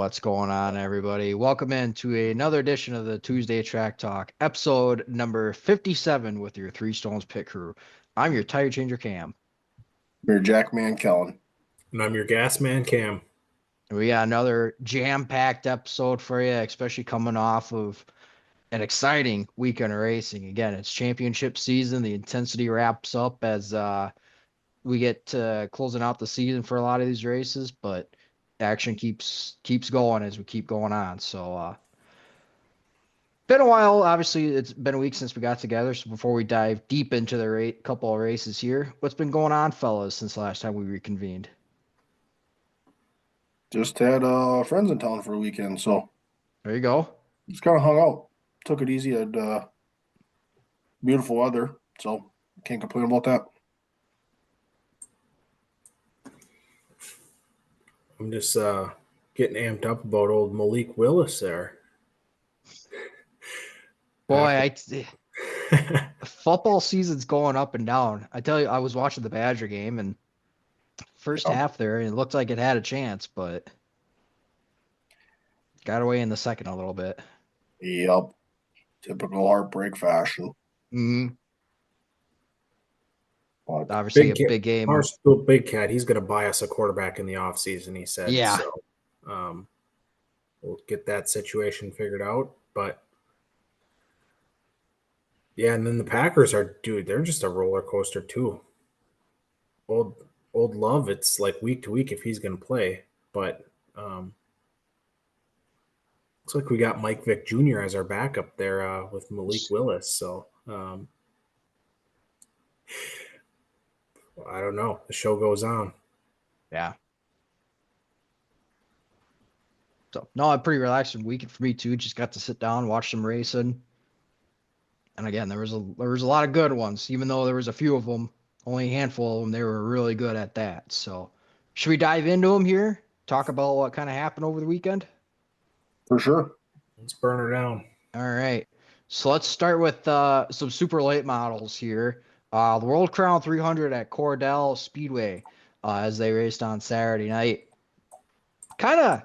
What's going on, everybody? Welcome in to another edition of the Tuesday Track Talk, episode number 57 with your Three Stones pit crew. I'm your tire changer Cam. You're Jack Man Kellen. And I'm your gas man, Cam. We got another jam-packed episode for you, especially coming off of an exciting weekend of racing. Again, it's championship season. The intensity wraps up as we get to closing out the season for a lot of these races, but action keeps going as we keep going on. So been a while. Obviously, it's been a week since we got together. So before we dive deep into the couple of races here, what's been going on, fellas, since the last time we reconvened? Just had friends in town for a weekend, so There you go. just kind of hung out. Took it easy. Had beautiful weather, so can't complain about that. I'm just getting amped up about old Malik Willis there. Boy, football season's going up and down. I tell you, I was watching the Badger game and first half there, and it looked like it had a chance, but got away in the second a little bit. Yep, typical heartbreak fashion. Mm-hmm. But Obviously, big game. Barstool Big Cat, he's going to buy us a quarterback in the offseason, he said. Yeah. So we'll get that situation figured out. But yeah, and then the Packers they're just a roller coaster too. Old Love, it's like week to week if he's going to play. But looks like we got Mike Vick Jr. as our backup there with Malik Willis. So I don't know. The show goes on. Yeah. So no, a pretty relaxing weekend for me too. Just got to sit down, watch some racing. And again, there was a lot of good ones, even though there was a few of them, only a handful of them, they were really good at that. So should we dive into them here? Talk about what kind of happened over the weekend? for sure. Let's burn her down. All right. So let's start with some super late models here. The World Crown 300 at Cordele Speedway as they raced on Saturday night. Kind of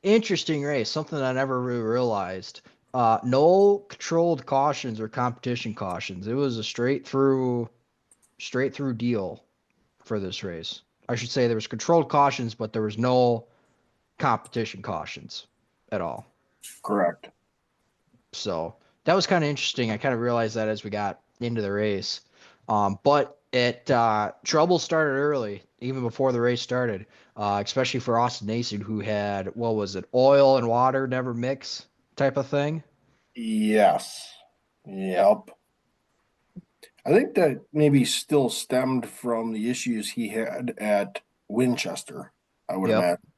interesting race, something I never really realized. No controlled cautions or competition cautions. It was a straight through deal for this race. I should say there was controlled cautions, but there was no competition cautions at all. Correct. So that was kind of interesting. I kind of realized that as we got into the race. But trouble started early, even before the race started, especially for Austin Nason, who had, what was it, oil and water never mix type of thing? Yes. Yep. I think that maybe still stemmed from the issues he had at Winchester, I would Yep. imagine.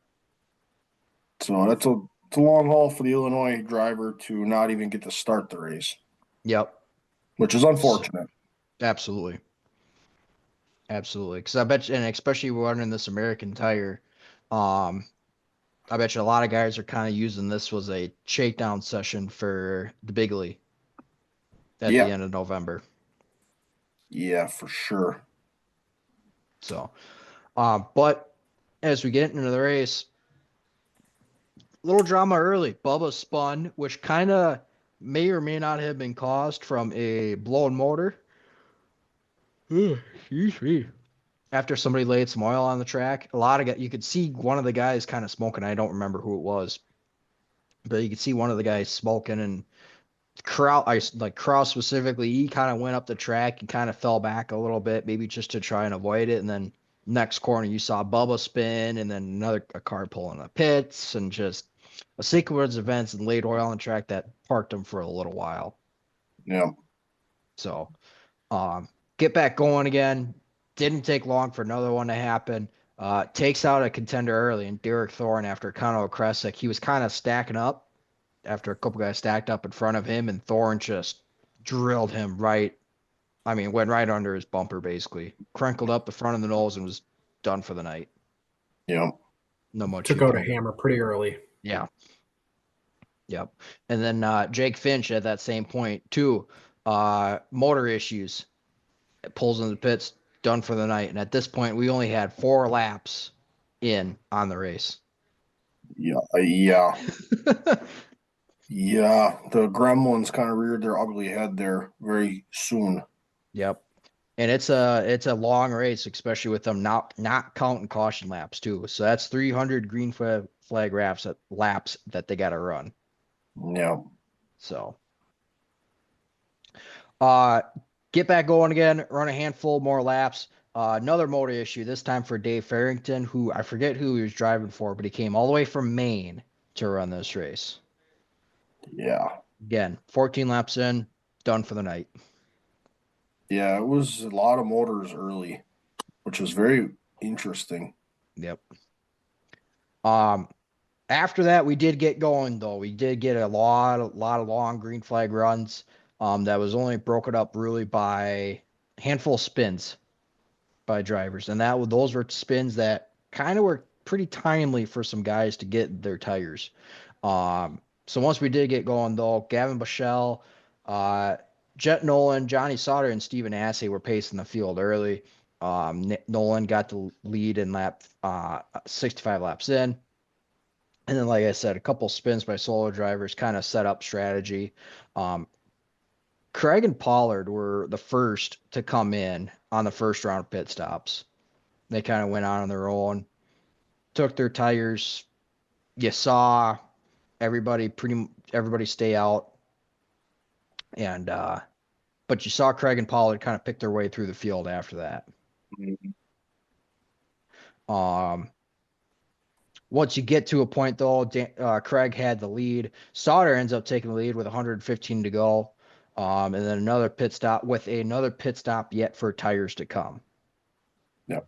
So it's a long haul for the Illinois driver to not even get to start the race, Yep. which is unfortunate. Absolutely. Absolutely. Because I bet you, and especially running this American tire, I bet you a lot of guys are kind of using this was a shakedown session for the big league at the end of November. Yeah, for sure. So, but as we get into the race, little drama early. Bubba spun, which kind of may or may not have been caused from a blown motor. Excuse me. After somebody laid some oil on the track, a lot of guys, you could see one of the guys kind of smoking. I don't remember who it was, but you could see one of the guys smoking, and Kraus specifically, he kind of went up the track and kind of fell back a little bit, maybe just to try and avoid it. And then next corner, you saw Bubba spin, and then a car pulling the pits, and just a sequence of events and laid oil on the track that parked him for a little while. Yeah. So, get back going again. Didn't take long for another one to happen. Takes out a contender early, and Derek Thorne after Conor Kresick, he was kind of stacking up after a couple guys stacked up in front of him, and Thorne just drilled him went right under his bumper, basically. Crinkled up the front of the nose and was done for the night. Yeah. No much. Took out a hammer pretty early. Yeah. Yep. And then Jake Finch at that same point, too. Motor issues. Pulls in the pits, done for the night. And at this point, we only had 4 laps in on the race. Yeah, yeah. The Gremlins kind of reared their ugly head there very soon. Yep. And it's a long race, especially with them not counting caution laps too. So that's 300 green flag laps that they got to run. Yeah, So uh get back going again, run a handful more laps. Another motor issue, this time for Dave Farrington, who I forget who he was driving for, but he came all the way from Maine to run this race. yeah, Again, 14 laps in, done for the night. yeah. It was a lot of motors early, which was very interesting. Yep. Um, After that, we did get going though. We did get a lot of long green flag runs. That was only broken up really by a handful of spins by drivers, and those were spins that kind of were pretty timely for some guys to get their tires. So once we did get going though, Gavin Bichelle, uh, Jet Nolan, Johnny Sauter, and Stephen Assay were pacing the field early. Nolan got the lead in 65 laps in. And then, like I said, a couple spins by solo drivers kind of set up strategy. Um, Craig and Pollard were the first to come in on the first round of pit stops. They kind of went on their own, took their tires. You saw everybody stay out, and but you saw Craig and Pollard kind of pick their way through the field after that. Um, Once you get to a point though, Craig had the lead. Sauter ends up taking the lead with 115 to go. And then another pit stop yet for tires to come. Yep.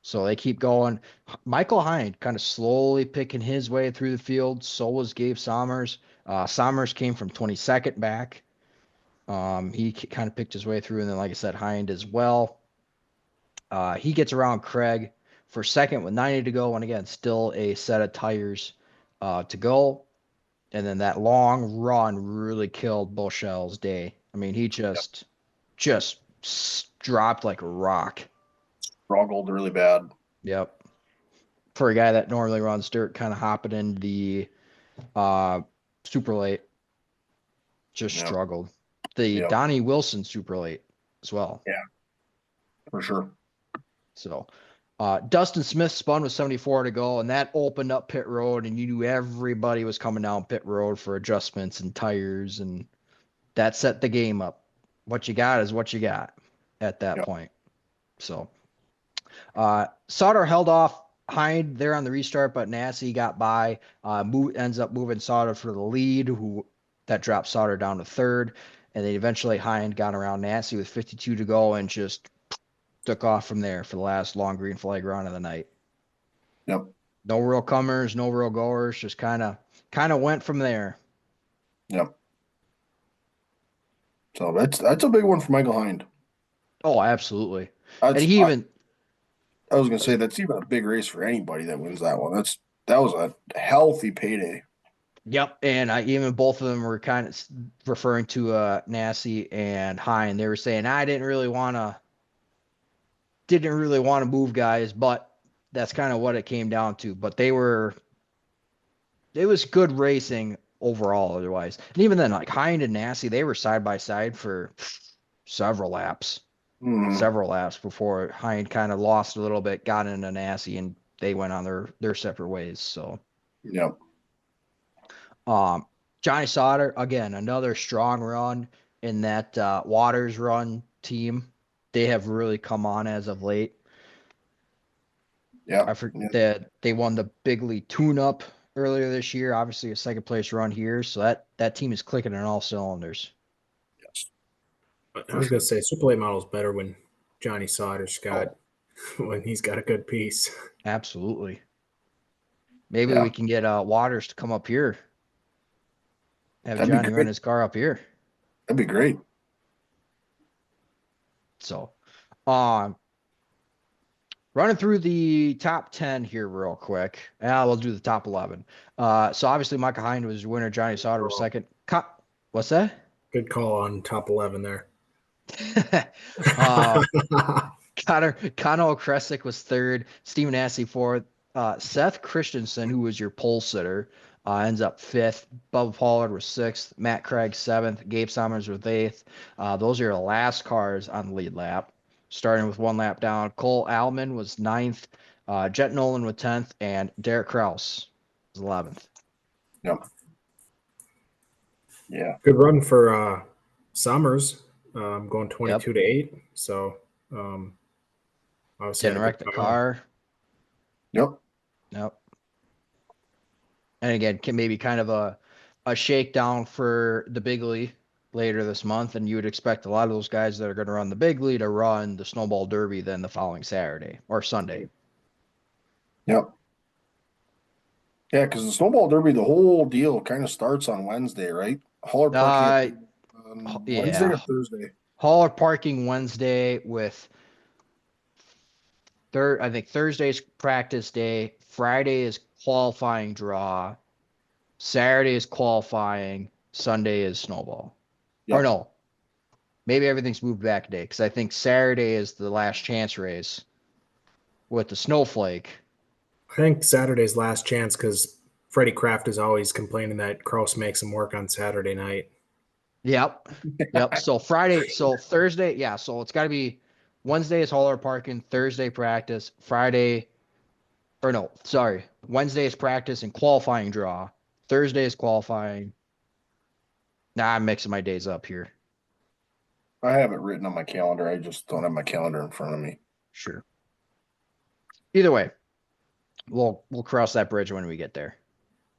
So they keep going. Michael Hinde kind of slowly picking his way through the field. So was Gabe Sommers. Sommers came from 22nd back. He kind of picked his way through. And then, like I said, Hinde as well. He gets around Craig for second with 90 to go. And again, still a set of tires to go. And then that long run really killed Bochel's day. I mean, he just dropped like a rock. Struggled really bad. Yep. For a guy that normally runs dirt, kind of hopping in the super late, just Yep. struggled. The Yep. Donnie Wilson super late as well. Yeah, for sure. So Dustin Smith spun with 74 to go, and that opened up pit road, and you knew everybody was coming down pit road for adjustments and tires, and that set the game up. What you got is what you got at that Yep. point. So Sauter held off Hinde there on the restart, but Nassie got by. Ends up moving Sauter for the lead, that dropped Sauter down to third. And then eventually Hinde got around Nassie with 52 to go and just took off from there for the last long green flag run of the night. Yep. No real comers, no real goers, just kind of went from there. Yep. So that's a big one for Michael Hinde. Oh, absolutely. That's, And he even I was gonna say that's even a big race for anybody that wins that one. That was a healthy payday. Yep, and even both of them were kind of referring to Nassie and Hine. They were saying I didn't really want to move guys, but that's kind of what it came down to. But it was good racing overall. Otherwise, and even then, like Hine and Nassie, they were side by side for several laps before Hine kind of lost a little bit, got into Nassie, and they went on their separate ways. So. Yep. Johnny Sauter, again, another strong run in that Waters run team. They have really come on as of late. Yeah. I forget that they won the Big League tune-up earlier this year. Obviously, a second place run here, so that team is clicking on all cylinders. Yes. I was gonna say Super Late Model is better when Johnny Sauter's got when he's got a good piece. Absolutely. Maybe we can get Waters to come up here. Have Johnny run his car up here. That'd be great. So, running through the top 10 here real quick. We'll do the top 11. So obviously Michael Hinde was winner. Johnny Sauter was second. What's that? Good call on top 11 there. Connor Kresick was third. Stephen Assey fourth. Seth Christensen, who was your pole sitter, ends up 5th. Bubba Pollard was 6th. Matt Craig 7th. Gabe Summers was 8th. Those are your last cars on the lead lap, starting with 1 lap down. Cole Alman was 9th. Jet Nolan was 10th. And Derek Kraus was 11th. Yep. Yeah. Good run for Summers, going 22 Yep. to 8. So obviously Didn't wreck the car. Yep. Yep. And again, can maybe kind of a shakedown for the big league later this month. And you would expect a lot of those guys that are going to run the big league to run the Snowball Derby then the following Saturday or Sunday. Yep. Yeah, because the Snowball Derby, the whole deal kind of starts on Wednesday, right? Hauler parking Wednesday or Thursday? Hauler parking Wednesday with I think Thursday's practice day. Friday is qualifying draw. Saturday is qualifying. Sunday is Snowball. Yep. Or no, maybe everything's moved back a day because I think Saturday is the last chance race with the Snowflake. I think Saturday's last chance because Freddie Kraft is always complaining that Kraus makes him work on Saturday night. Yep. So Thursday, yeah. So it's got to be Wednesday is hauler parking, Thursday practice, Wednesday is practice and qualifying draw. Thursday is qualifying. Nah, I'm mixing my days up here. I have it written on my calendar. I just don't have my calendar in front of me. Sure. Either way, we'll cross that bridge when we get there.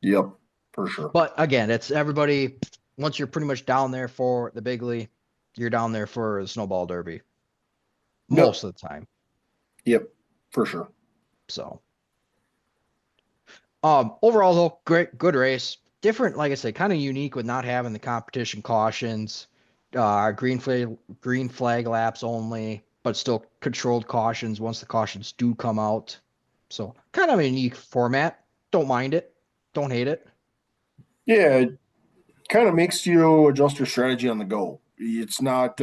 Yep, for sure. But again, it's everybody. Once you're pretty much down there for the big league, you're down there for the Snowball Derby most of the time. Yep, for sure. So, overall though, good race. Different, like I said, kind of unique with not having the competition cautions, green flag laps only, but still controlled cautions once the cautions do come out. So, kind of a unique format. Don't mind it. Don't hate it. Yeah, it kind of makes you adjust your strategy on the go. It's not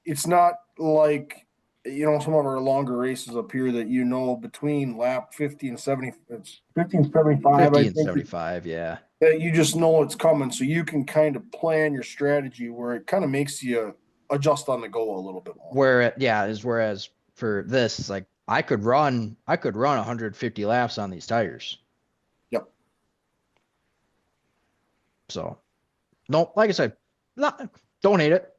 it's not like some of our longer races up here that between lap 50 and 70, it's 50 and 75, 50 and 75, yeah. You just know it's coming, so you can kind of plan your strategy where it kind of makes you adjust on the go a little bit more. Whereas for this, it's like I could run 150 laps on these tires. Yep. So, no, like I said, don't hate it.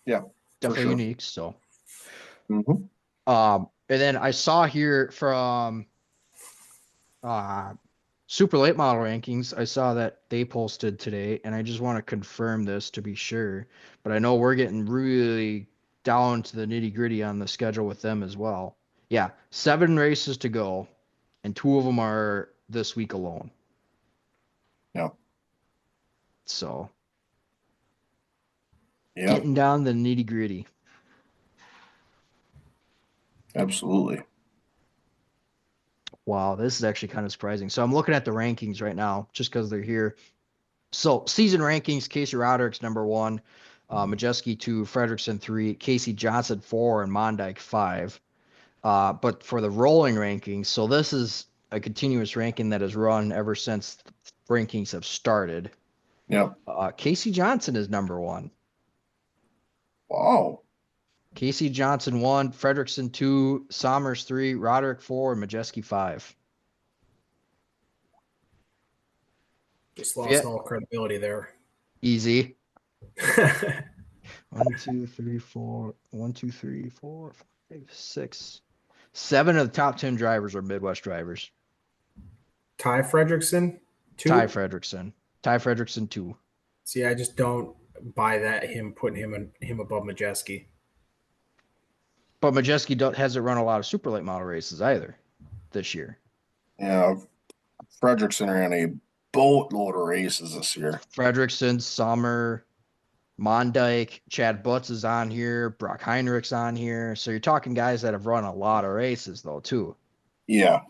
Yeah, definitely unique. So, mm-hmm. And then I saw here from Super Late Model Rankings, I saw that they posted today, and I just want to confirm this to be sure. But I know we're getting really down to the nitty gritty on the schedule with them as well. Yeah, 7 races to go, and 2 of them are this week alone. Yeah. So, yeah, getting down the nitty gritty. Absolutely. Wow, this is actually kind of surprising. So I'm looking at the rankings right now just because they're here. So season rankings, Casey Roderick's number 1, Majeski 2, Fredrickson 3, Casey Johnson 4, and Mondyke 5. But for the rolling rankings, so this is a continuous ranking that has run ever since rankings have started. Yeah. Casey Johnson is number 1. Wow. Casey Johnson 1, Fredrickson 2, Sommers 3, Roderick 4, and Majeski 5. Just lost all credibility there. Easy. 1, 2, 3, 4. 1, 2, 3, 4, 5, 6. 7 of the top 10 drivers are Midwest drivers. Ty Fredrickson, 2. Ty Fredrickson 2. See, I just don't buy that putting him above Majeski. But Majeski hasn't run a lot of super late model races either this year. Yeah, Fredrickson ran a boatload of races this year. Fredrickson, Sommer, Mondyke, Chad Butts is on here, Brock Heinrich's on here. So you're talking guys that have run a lot of races though too. Yeah.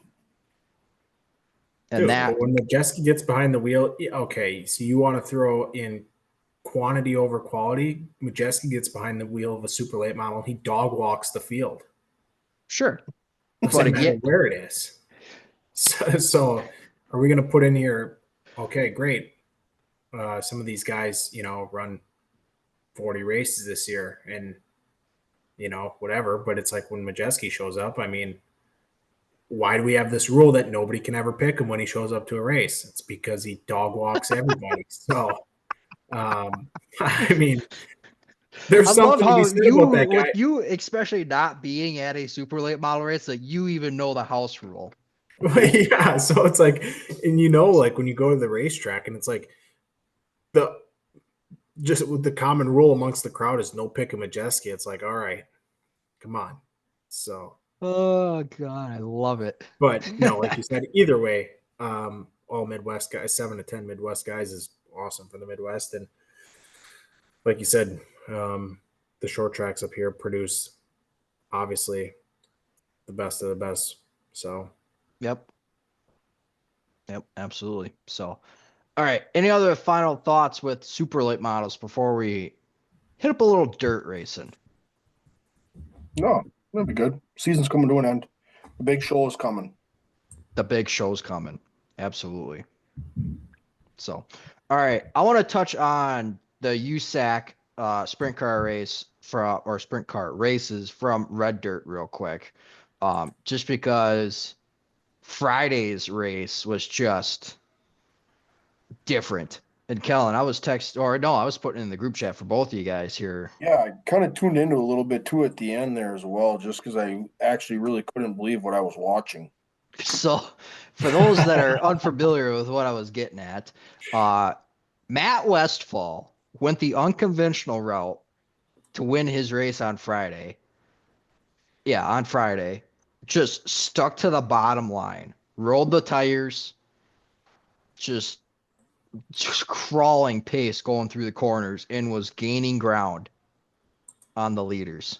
And but when Majeski gets behind the wheel, okay, so you want to throw in quantity over quality. Majeski gets behind the wheel of a super late model. He dog walks the field. Sure. Doesn't matter again, where it is. So are we going to put in here? Okay, great. Some of these guys, run 40 races this year, and whatever. But it's like when Majeski shows up. I mean, why do we have this rule that nobody can ever pick him when he shows up to a race? It's because he dog walks everybody. So, I mean, there's I love something to be how said you, about that guy. with you especially not being at a super late model race, that you even know the house rule. Yeah, so it's like, and like when you go to the racetrack, and it's like just with the common rule amongst the crowd is no pick a Majeski. It's like, all right, come on. So, Oh God, I love it. but no, like you said, either way, all Midwest guys, 7 to 10 Midwest guys is awesome for the Midwest, and like you said, the short tracks up here produce obviously the best of the best. So, Yep, absolutely. So, all right. Any other final thoughts with super late models before we hit up a little dirt racing? No, that'd be good. Season's coming to an end. The big show is coming. The big show's coming. Absolutely. So, all right. I want to touch on the USAC sprint car race or sprint car races from Red Dirt real quick. Just because Friday's race was just different. And Kellen, I was I was putting in the group chat for both of you guys here. Yeah, I kind of tuned into a little bit too at the end there as well, just because I actually really couldn't believe what I was watching. So, for those that are unfamiliar with what I was getting at, Matt Westfall went the unconventional route to win his race on Friday. Yeah, on Friday. Just stuck to the bottom line, rolled the tires, just crawling pace going through the corners, and was gaining ground on the leaders.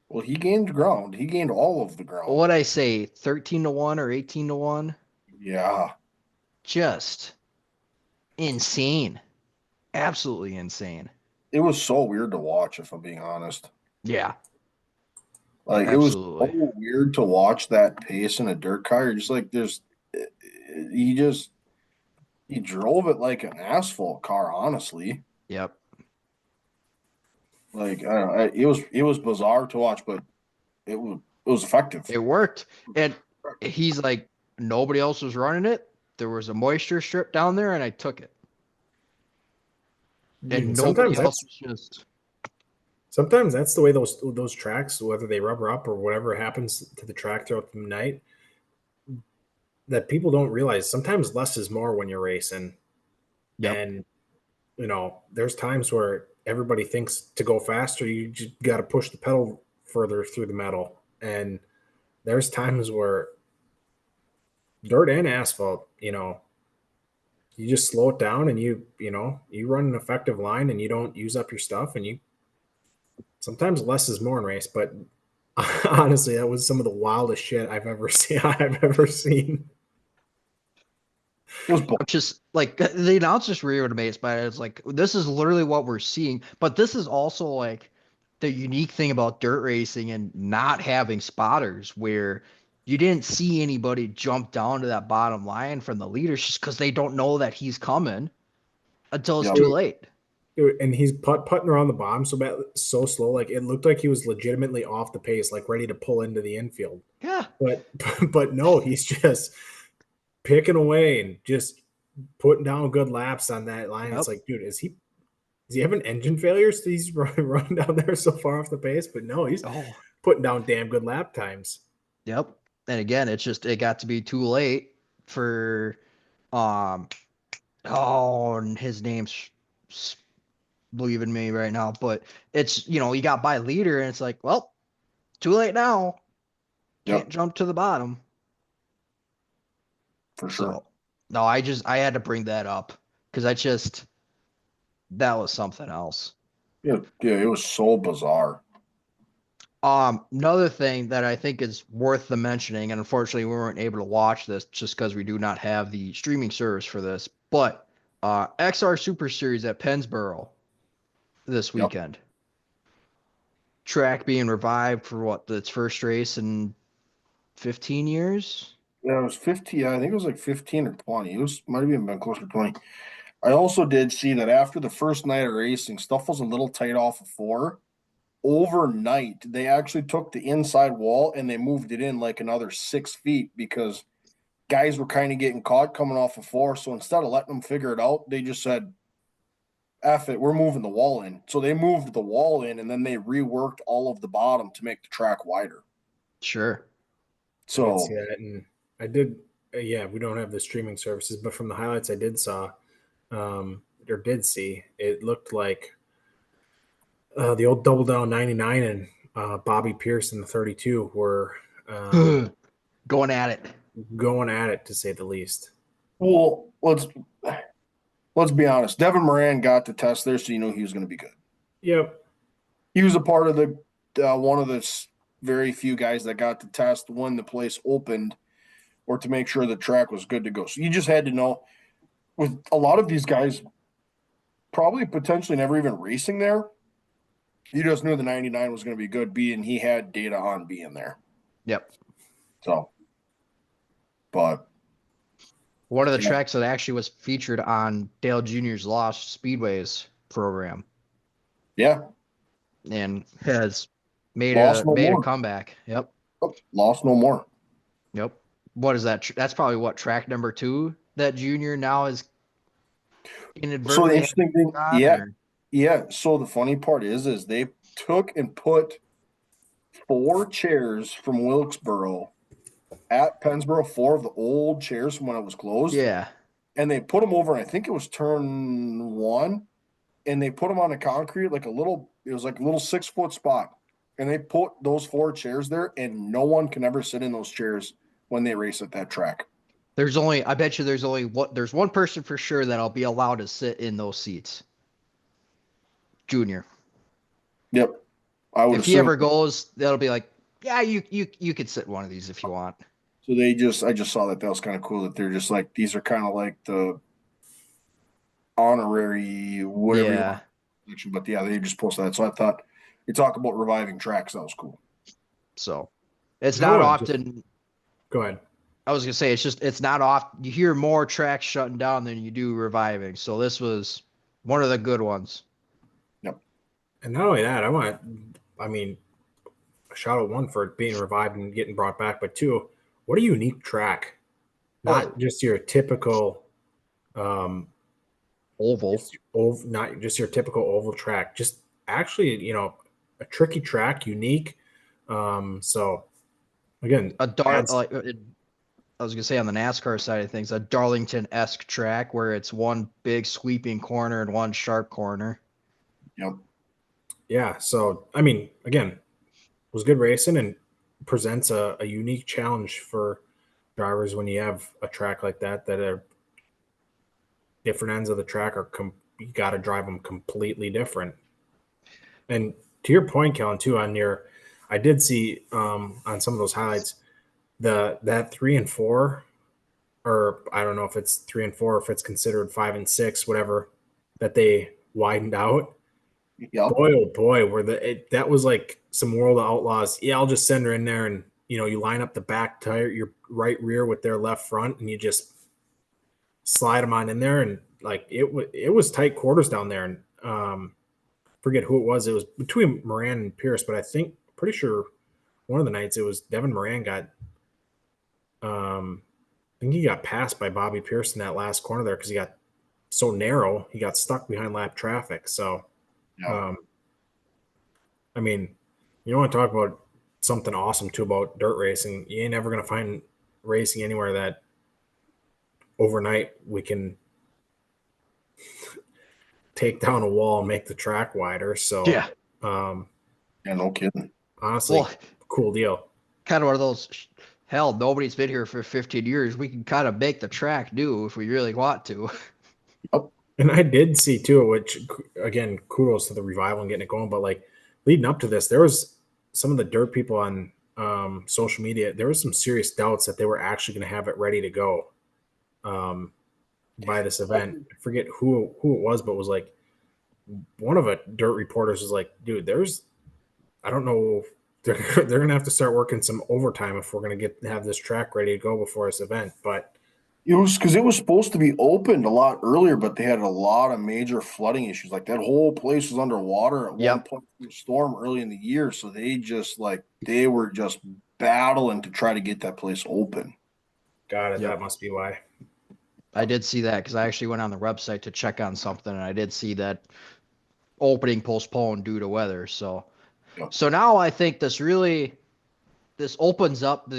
Well, he gained ground. He gained all of the ground. What'd I say? 13-1 or 18-1? Yeah. Just insane. Absolutely insane. It was so weird to watch, if I'm being honest. Yeah. Like, Absolutely. it was so weird to watch that pace in a dirt car. You're just like, he drove it like an asphalt car, honestly. Yep. Like, I don't know, it was bizarre to watch, but it was effective. It worked. And he's like, nobody else was running it. There was a moisture strip down there, and I took it. And nobody else was just. Sometimes that's the way those tracks, whether they rubber up or whatever happens to the track throughout the night, that people don't realize. Sometimes less is more when you're racing. Yep. And there's times where everybody thinks to go faster, you just got to push the pedal further through the metal. And there's times where dirt and asphalt, you just slow it down, and you run an effective line, and you don't use up your stuff, and sometimes less is more in race. But honestly, that was some of the wildest shit I've ever seen. It was Just like the announcers were amazed by it. It's like, this is literally what we're seeing. But this is also like the unique thing about dirt racing and not having spotters, where you didn't see anybody jump down to that bottom line from the leaders just because they don't know that he's coming until it's too late. And he's putting around the bottom so slow, like it looked like he was legitimately off the pace, like ready to pull into the infield. Yeah. But no, he's just picking away and just putting down good laps on that line. Yep. It's like, dude, does he have an engine failure? So he's running down there so far off the pace, but no, he's putting down damn good lap times. Yep. And again, it got to be too late for, and his name's leaving me right now, but it's, he got by leader, and it's like, well, too late now. Can't jump to the bottom. For sure. So, no, I had to bring that up because that was something else. Yeah, it was so bizarre. Another thing that I think is worth the mentioning, and unfortunately we weren't able to watch this just because we do not have the streaming service for this, but XR Super Series at Pennsboro this weekend. Track being revived for its first race in 15 years. Yeah, it was 15. I think it was like 15 or 20. Might have even been closer to 20. I also did see that after the first night of racing, stuff was a little tight off of 4. Overnight, they actually took the inside wall and they moved it in like another 6 feet because guys were kind of getting caught coming off of 4. So instead of letting them figure it out, they just said, F it, we're moving the wall in. So they moved the wall in and then they reworked all of the bottom to make the track wider. Sure. I did So see that, and I did. Yeah, we don't have the streaming services, but from the highlights I did see, it looked like the old Double Down 99 and Bobby Pierce in the 32 were going at it. Going at it, to say the least. well, let's be honest. Devin Moran got the test there, so you know he was going to be good. Yep. He was a part of the one of the very few guys that got the test when the place opened, or to make sure the track was good to go. So you just had to know. With a lot of these guys, probably potentially never even racing there, you just knew the 99 was going to be good, being he had data on being there. Yep. So, but one of the tracks that actually was featured on Dale Jr.'s Lost Speedways program. Yeah. And has made a comeback. Yep. Oh, Lost no more. Yep. What is that? That's probably what, track number 2 that Junior now is inadvertently. So the interesting thing, on, yeah. So the funny part is they took and put 4 chairs from Wilkesboro at Pennsboro, 4 of the old chairs from when it was closed. Yeah. And they put them over, and I think it was turn 1, and they put them on the concrete, it was like a little 6-foot spot. And they put those 4 chairs there, and no one can ever sit in those chairs when they race at that track. I bet you there's one person for sure that'll be allowed to sit in those seats. Junior. Yep. If he ever goes, that'll be like, yeah, you could sit in one of these if you want. So I just saw that was kind of cool that they're just like, these are kind of like the honorary whatever. Yeah. But yeah, they just posted that. So I thought, you talk about reviving tracks, that was cool. So it's not often. Go ahead. I was gonna say it's not often you hear more tracks shutting down than you do reviving. So this was one of the good ones. Yep. And not only that, a shout out, 1, for it being revived and getting brought back, but 2, what a unique track. Not just your typical oval, not just your typical oval track. Just actually, a tricky track, unique. So again, I was gonna say on the NASCAR side of things, a Darlington-esque track where it's one big sweeping corner and one sharp corner. Yep. Yeah. So again, it was good racing and presents a unique challenge for drivers when you have a track like that are different ends of the track you got to drive them completely different. And to your point, Kellen, too, I did see on some of those highlights that 3 and 4, or I don't know if it's 3 and 4, if it's considered 5 and 6, whatever, that they widened out. Yep. Boy, oh boy, that was like some World of Outlaws. Yeah, I'll just send her in there, and you line up the back tire, your right rear with their left front, and you just slide them on in there, and like it was tight quarters down there. And forget who it was. It was between Moran and Pierce, but pretty sure one of the nights it was Devin Moran got. I think he got passed by Bobby Pierce in that last corner there because he got so narrow. He got stuck behind lap traffic. So, yeah. You want to talk about something awesome too about dirt racing. You ain't never going to find racing anywhere that overnight we can take down a wall and make the track wider. So, yeah, no kidding. Honestly, cool deal. Kind of one of those. Hell, nobody's been here for 15 years. We can kind of make the track new if we really want to. Yep. And I did see too, which again, kudos to the revival and getting it going. But like leading up to this, there was some of the dirt people on social media. There was some serious doubts that they were actually going to have it ready to go by this event. I forget who it was, but it was like one of the dirt reporters was like, "Dude, I don't know they're going to have to start working some overtime if we're going to have this track ready to go before this event. But It was because it was supposed to be opened a lot earlier, but they had a lot of major flooding issues. Like that whole place was underwater at one point in the storm early in the year. So they were just battling to try to get that place open. got it. That must be why. I did see that because I actually went on the website to check on something, and I did see that opening postponed due to weather. So, so now I think this opens up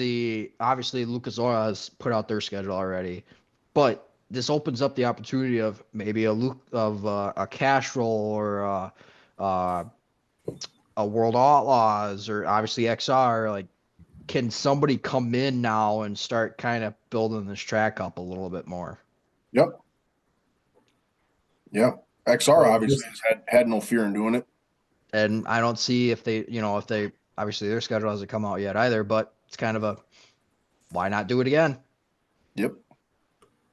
obviously Lucas Oil has put out their schedule already, but this opens up the opportunity of maybe a cash roll or a World Outlaws or obviously XR. Like, can somebody come in now and start kind of building this track up a little bit more? Yep. Yeah. XR obviously had no fear in doing it. And I don't see if they obviously their schedule hasn't come out yet either, but it's kind of why not do it again? Yep.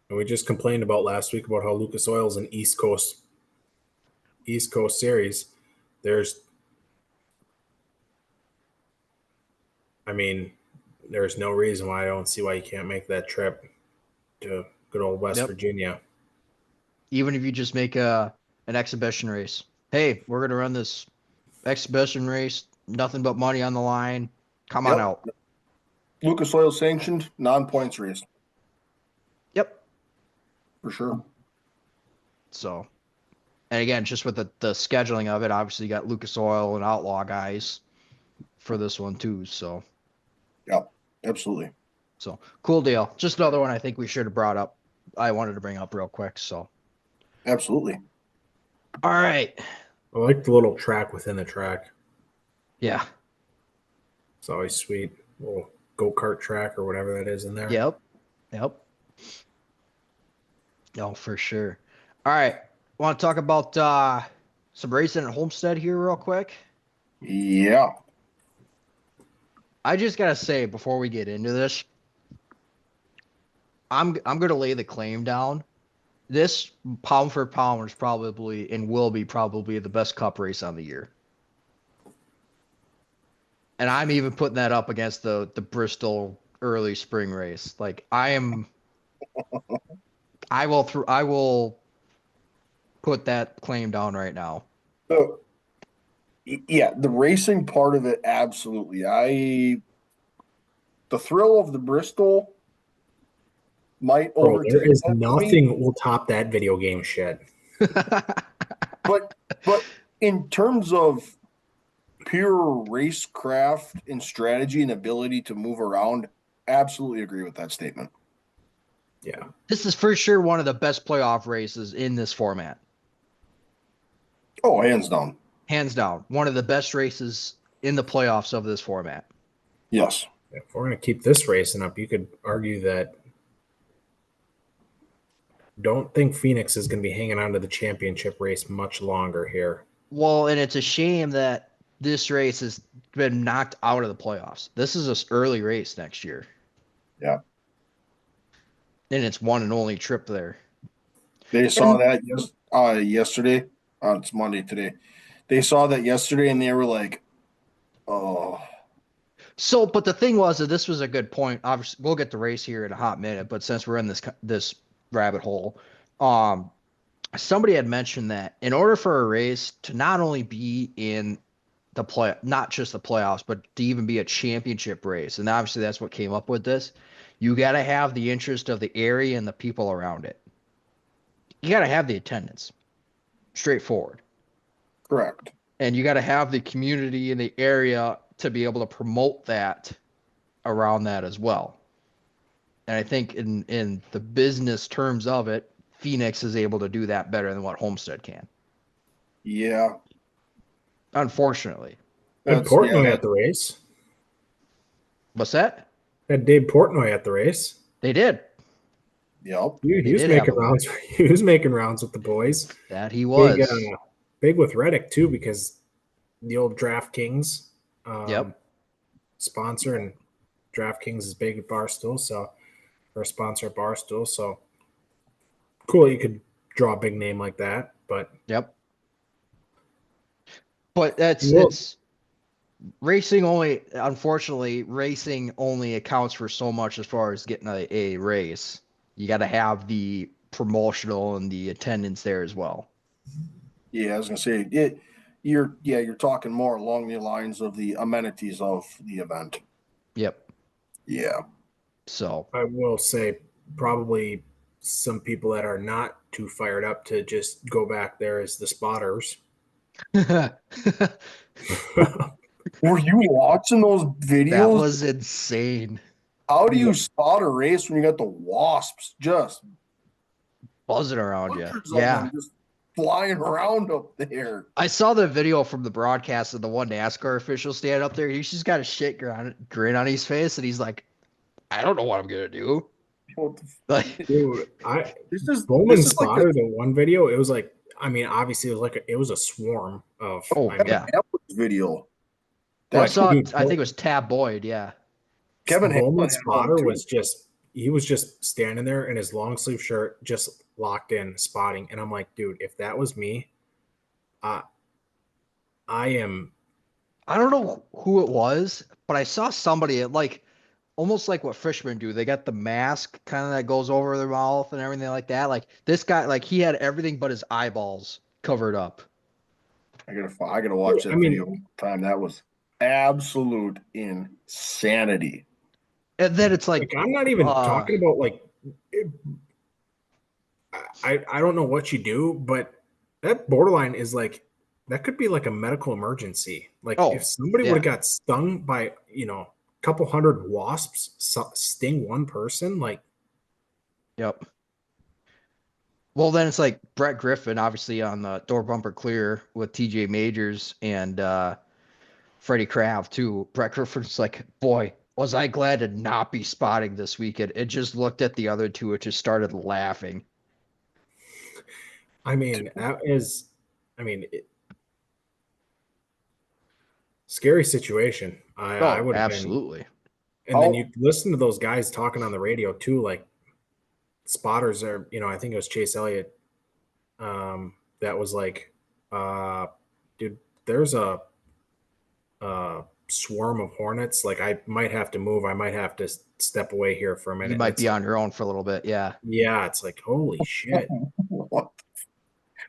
And we just complained about last week about how Lucas Oil's an East Coast series. There's no reason why I don't see why you can't make that trip to good old West Virginia. Even if you just make an exhibition race. Hey, we're going to run this exhibition race, nothing but money on the line. Come on out. Lucas Oil sanctioned non-points race. Yep. For sure. So, and again, just with the scheduling of it, obviously you got Lucas Oil and Outlaw guys for this one too. So, yeah, absolutely. So cool deal. Just another one I think we should have brought up. I wanted to bring up real quick. So, absolutely. All right. I like the little track within the track. Yeah. It's always sweet. Little go-kart track or whatever that is in there. Yep. No, for sure. All right. Want to talk about some racing at Homestead here real quick? Yeah. I just gotta say before we get into this, I'm gonna lay the claim down. This pound for pound is probably and will be probably the best cup race on the year. And I'm even putting that up against the Bristol early spring race. Like I will put that claim down right now. So, yeah, the racing part of it, absolutely. The thrill of the Bristol might overtake. There is nothing will top that video game shit. but in terms of pure racecraft and strategy and ability to move around, absolutely agree with that statement. Yeah. This is for sure one of the best playoff races in this format. Oh, hands down. Hands down. One of the best races in the playoffs of this format. Yes. If we're going to keep this racing up, you could argue that don't think Phoenix is going to be hanging on to the championship race much longer here. Well, and it's a shame that this race has been knocked out of the playoffs. This is an early race next year. Yeah. And it's one and only trip there. They saw that yesterday. It's Monday today. They saw that yesterday and they were like, oh. So, but the thing was that this was a good point. Obviously, we'll get the race here in a hot minute, but since we're in this rabbit hole, somebody had mentioned that in order for a race to not only be in the not just the playoffs, but to even be a championship race, and obviously that's what came up with this, you got to have the interest of the area and the people around it. You got to have the attendance. Straightforward. Correct. And you got to have the community in the area to be able to promote that around that as well. And I think in the business terms of it, Phoenix is able to do that better than what Homestead can. Yeah. Unfortunately. Had Portnoy at the race. What's that? Had Dave Portnoy at the race. They did. Yep. He was making rounds. He was making rounds with the boys. That he was. Big with Reddick too, because the old DraftKings sponsor, and DraftKings is big at Barstool, so or a sponsor at Barstool. So cool, you could draw a big name like that, but But it's Unfortunately, racing only accounts for so much as far as getting a race. You got to have the promotional and the attendance there as well. Yeah, I was gonna say you're talking more along the lines of the amenities of the event. Yep. Yeah. So I will say probably some people that are not too fired up to just go back there is the spotters. that Were you watching those videos? was insane. How do you spot a race when you got the wasps just Buzzing around you. hundreds of Yeah. them just flying around up there? I saw the video from the broadcast of the one NASCAR official stand up there. He's just got a shit grin on his face, and he's like, I don't know what I'm gonna do. What the Like, Dude, this Bowman is like spotter, the one video, it was like, I mean, obviously it was a swarm of, oh I mean, yeah. Hamlin's video. I But, saw. dude, I think it was Tab Boyd. Yeah. Kevin Hamlin Bowman's had one spotter too. he was just standing there in his long sleeve shirt, just locked in spotting. And I'm like, dude, if that was me, I am. I don't know who it was, but I saw somebody almost like what fishermen do. They got the mask kind of that goes over their mouth and everything like that. Like this guy, like he had everything but his eyeballs covered up. I gotta watch that I mean, video one time. That was absolute insanity. And then it's like I'm not even talking about like. I don't know what you do, but that borderline is like that could be like a medical emergency. Like if somebody would have got stung by a couple hundred wasps sting one person, like. Yep. Well, then it's like Brett Griffin, obviously on the door bumper clear with TJ Majors and Freddie Kraft too. Brett Griffin's like, boy, was I glad to not be spotting this weekend. It just looked at the other two. It just started laughing. I mean, scary situation. I would have absolutely. And then you listen to those guys talking on the radio too, like spotters are, I think it was Chase Elliott. That was like, dude, there's a swarm of hornets. Like I might have to move. I might have to step away here for a minute. You might be on your own for a little bit. Yeah. Yeah. It's like, holy shit.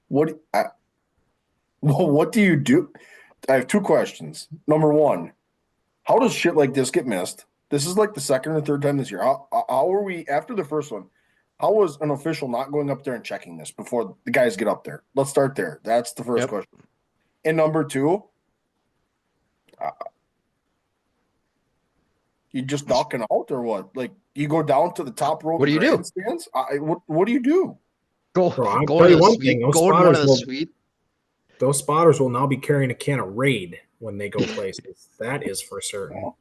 What do you do? I have two questions. Number one, how does shit like this get missed? This is like the second or third time this year. How are we after the first one? How was an official not going up there and checking this before the guys get up there? Let's start there. That's the first question. And number two, you just knocking out or what? Like you go down to the top row. What do you do? What do you do? Go one thing. Those spotters will now be carrying a can of Raid when they go places. That is for certain.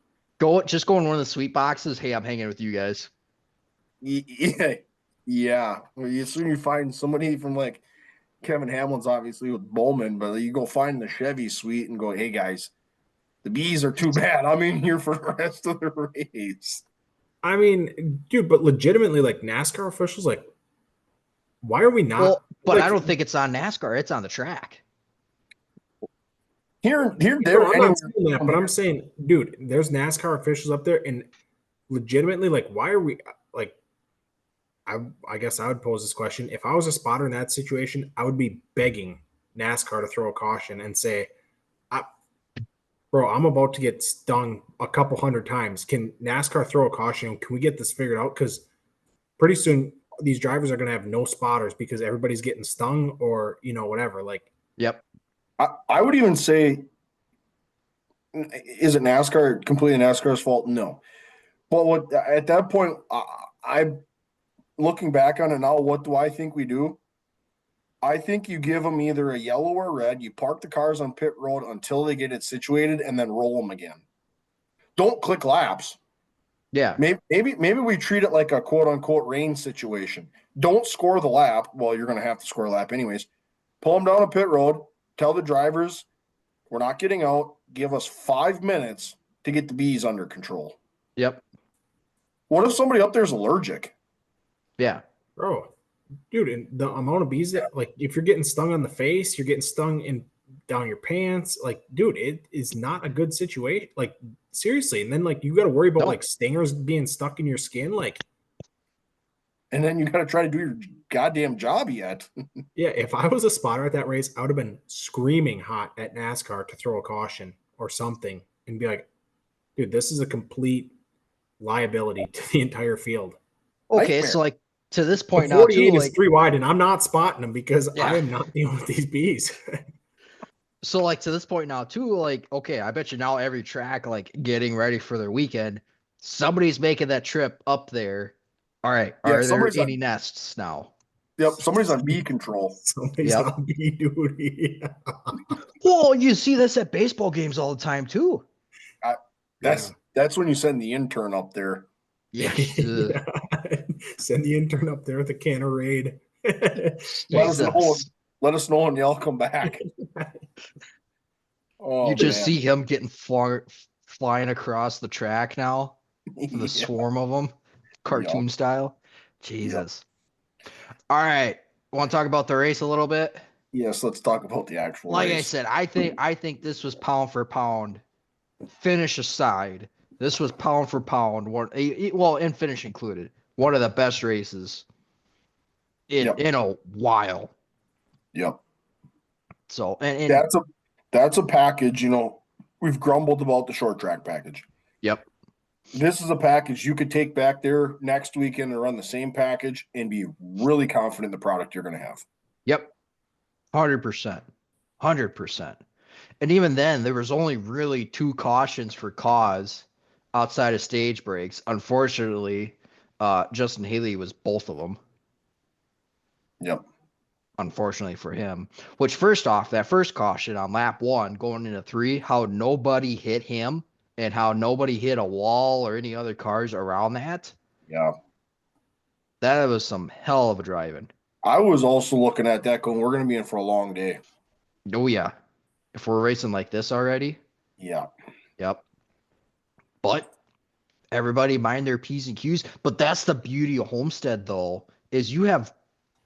Just go in one of the sweet boxes. Hey, I'm hanging with you guys. Yeah. Well, you soon you find somebody from like Kevin Hamlin's obviously with Bowman, but you go find the Chevy suite and go, hey guys, the bees are too bad. I'm in here for the rest of the race. I mean, dude, but legitimately, like NASCAR officials, like, why are we not? Well, but like, I don't think it's on NASCAR. It's on the track. There. I'm not saying that, but I'm saying, dude, there's NASCAR officials up there, and legitimately, like, why are we like? I guess I would pose this question: if I was a spotter in that situation, I would be begging NASCAR to throw a caution and say, "Bro, I'm about to get stung a couple hundred times. Can NASCAR throw a caution? Can we get this figured out? Because pretty soon these drivers are going to have no spotters because everybody's getting stung or whatever." Like, yep. I would even say, is it NASCAR completely NASCAR's fault? No. But at that point, I'm looking back on it now. What do I think we do? I think you give them either a yellow or red. You park the cars on pit road until they get it situated, and then roll them again. Don't click laps. Yeah. Maybe we treat it like a quote unquote rain situation. Don't score the lap. Well, you're going to have to score a lap anyways. Pull them down a pit road. Tell the drivers we're not getting out. Give us 5 minutes to get the bees under control. Yep. What if somebody up there is allergic? Yeah. Bro, dude, and the amount of bees that, like, if you're getting stung on the face, you're getting stung in down your pants. Like, dude, it is not a good situation. Like, seriously. And then like you got to worry about like stingers being stuck in your skin. Like, and then you got to try to do your goddamn job yet. yeah, if I was a spotter at that race, I would have been screaming hot at NASCAR to throw a caution or something and be like, dude, this is a complete liability to the entire field. Okay, Nightmare. so like to this The point now 48 too, is like 3 wide, and I'm not spotting them because Yeah. I am not dealing with these bees. so like to this point now too, like okay, I bet you now every track like getting ready for their weekend, somebody's making that trip up there. All right, Yeah, are there somebody's any on- nests now? Yep, somebody's on bee control. Somebody's Yep. on bee duty. Well, you see this at baseball games all the time too. That's when you send the intern up there. Yeah. Yeah. Send the intern up there with a can of Raid. Let us know when y'all come back. Oh, You just man. see him getting flying across the track now. The Yeah. swarm of them, cartoon style. Jesus. All right. Want to talk about the race a little bit? Yes, let's talk about the actual Like race. I said, I think this was pound for pound. Finish aside, this was pound for pound. And finish included, one of the best races in a while. Yep. So and that's a package. You know, we've grumbled about the short track package. Yep. This is a package you could take back there next weekend and run the same package and be really confident in the product you're going to have. Yep. 100%. 100%. And even then, there was only really 2 cautions for cause outside of stage breaks. Unfortunately, Justin Haley was both of them. Yep. Unfortunately for him. Which, first off, that first caution on lap 1 going into 3, how nobody hit him and how nobody hit a wall or any other cars around that. Yeah. That was some hell of a driving. I was also looking at that going, we're going to be in for a long day. Oh, yeah. If we're racing like this already. Yeah. Yep. But everybody mind their P's and Q's. But that's the beauty of Homestead, though, is you have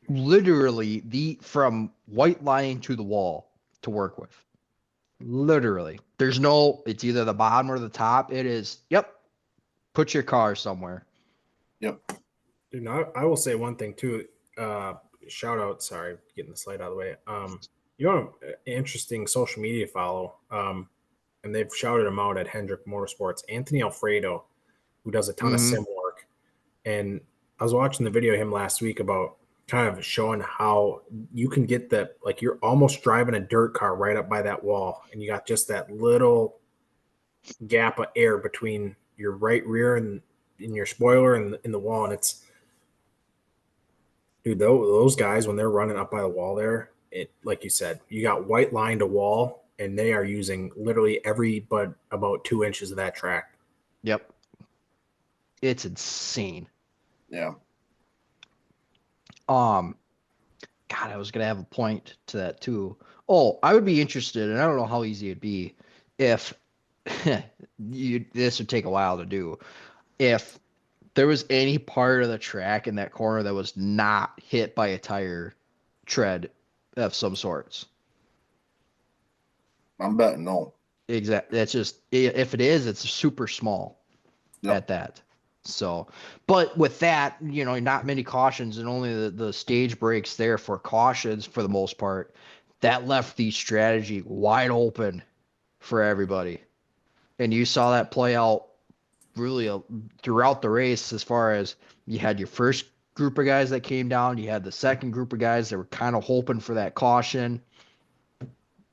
literally from white line to the wall to work with. Literally. There's it's either the bottom or the top. It is, put your car somewhere. Yep. Dude, I will say one thing too. Shout out, sorry, getting the slide out of the way. You know, an interesting social media follow. And they've shouted him out at Hendrick Motorsports, Anthony Alfredo, who does a ton of sim work. And I was watching the video of him last week about kind of showing how you can get that, like you're almost driving a dirt car right up by that wall, and you got just that little gap of air between your right rear and in your spoiler and in the wall. And it's, dude, those guys, when they're running up by the wall there, it, like you said, you got white line to wall, and they are using literally but about 2 inches of that track. Yep. It's insane. Yeah. God, I was gonna have a point to that too. Oh, I would be interested, and I don't know how easy it'd be if this would take a while to do. If there was any part of the track in that corner that was not hit by a tire tread of some sorts. I'm betting no. Exactly. That's just, if it is, it's super small at that. So, but with that, not many cautions and only the stage breaks there for cautions for the most part, that left the strategy wide open for everybody. And you saw that play out really throughout the race, as far as you had your first group of guys that came down, you had the second group of guys that were kind of hoping for that caution.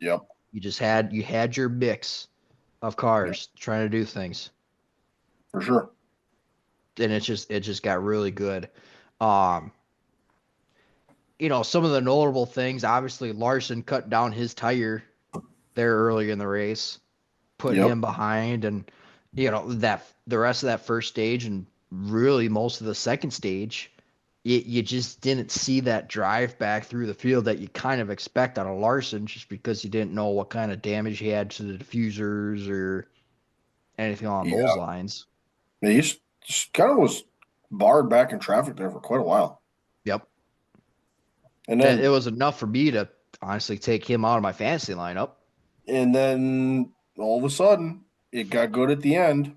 Yep. You had your mix of cars trying to do things. For sure. And it just got really good. Some of the notable things, obviously Larson cut down his tire there early in the race, put him behind, and that the rest of that first stage and really most of the second stage, you just didn't see that drive back through the field that you kind of expect on a Larson, just because you didn't know what kind of damage he had to the diffusers or anything along those lines. Yeah, he just kind of was barred back in traffic there for quite a while. Yep. And then it was enough for me to honestly take him out of my fantasy lineup. And then all of a sudden, it got good at the end.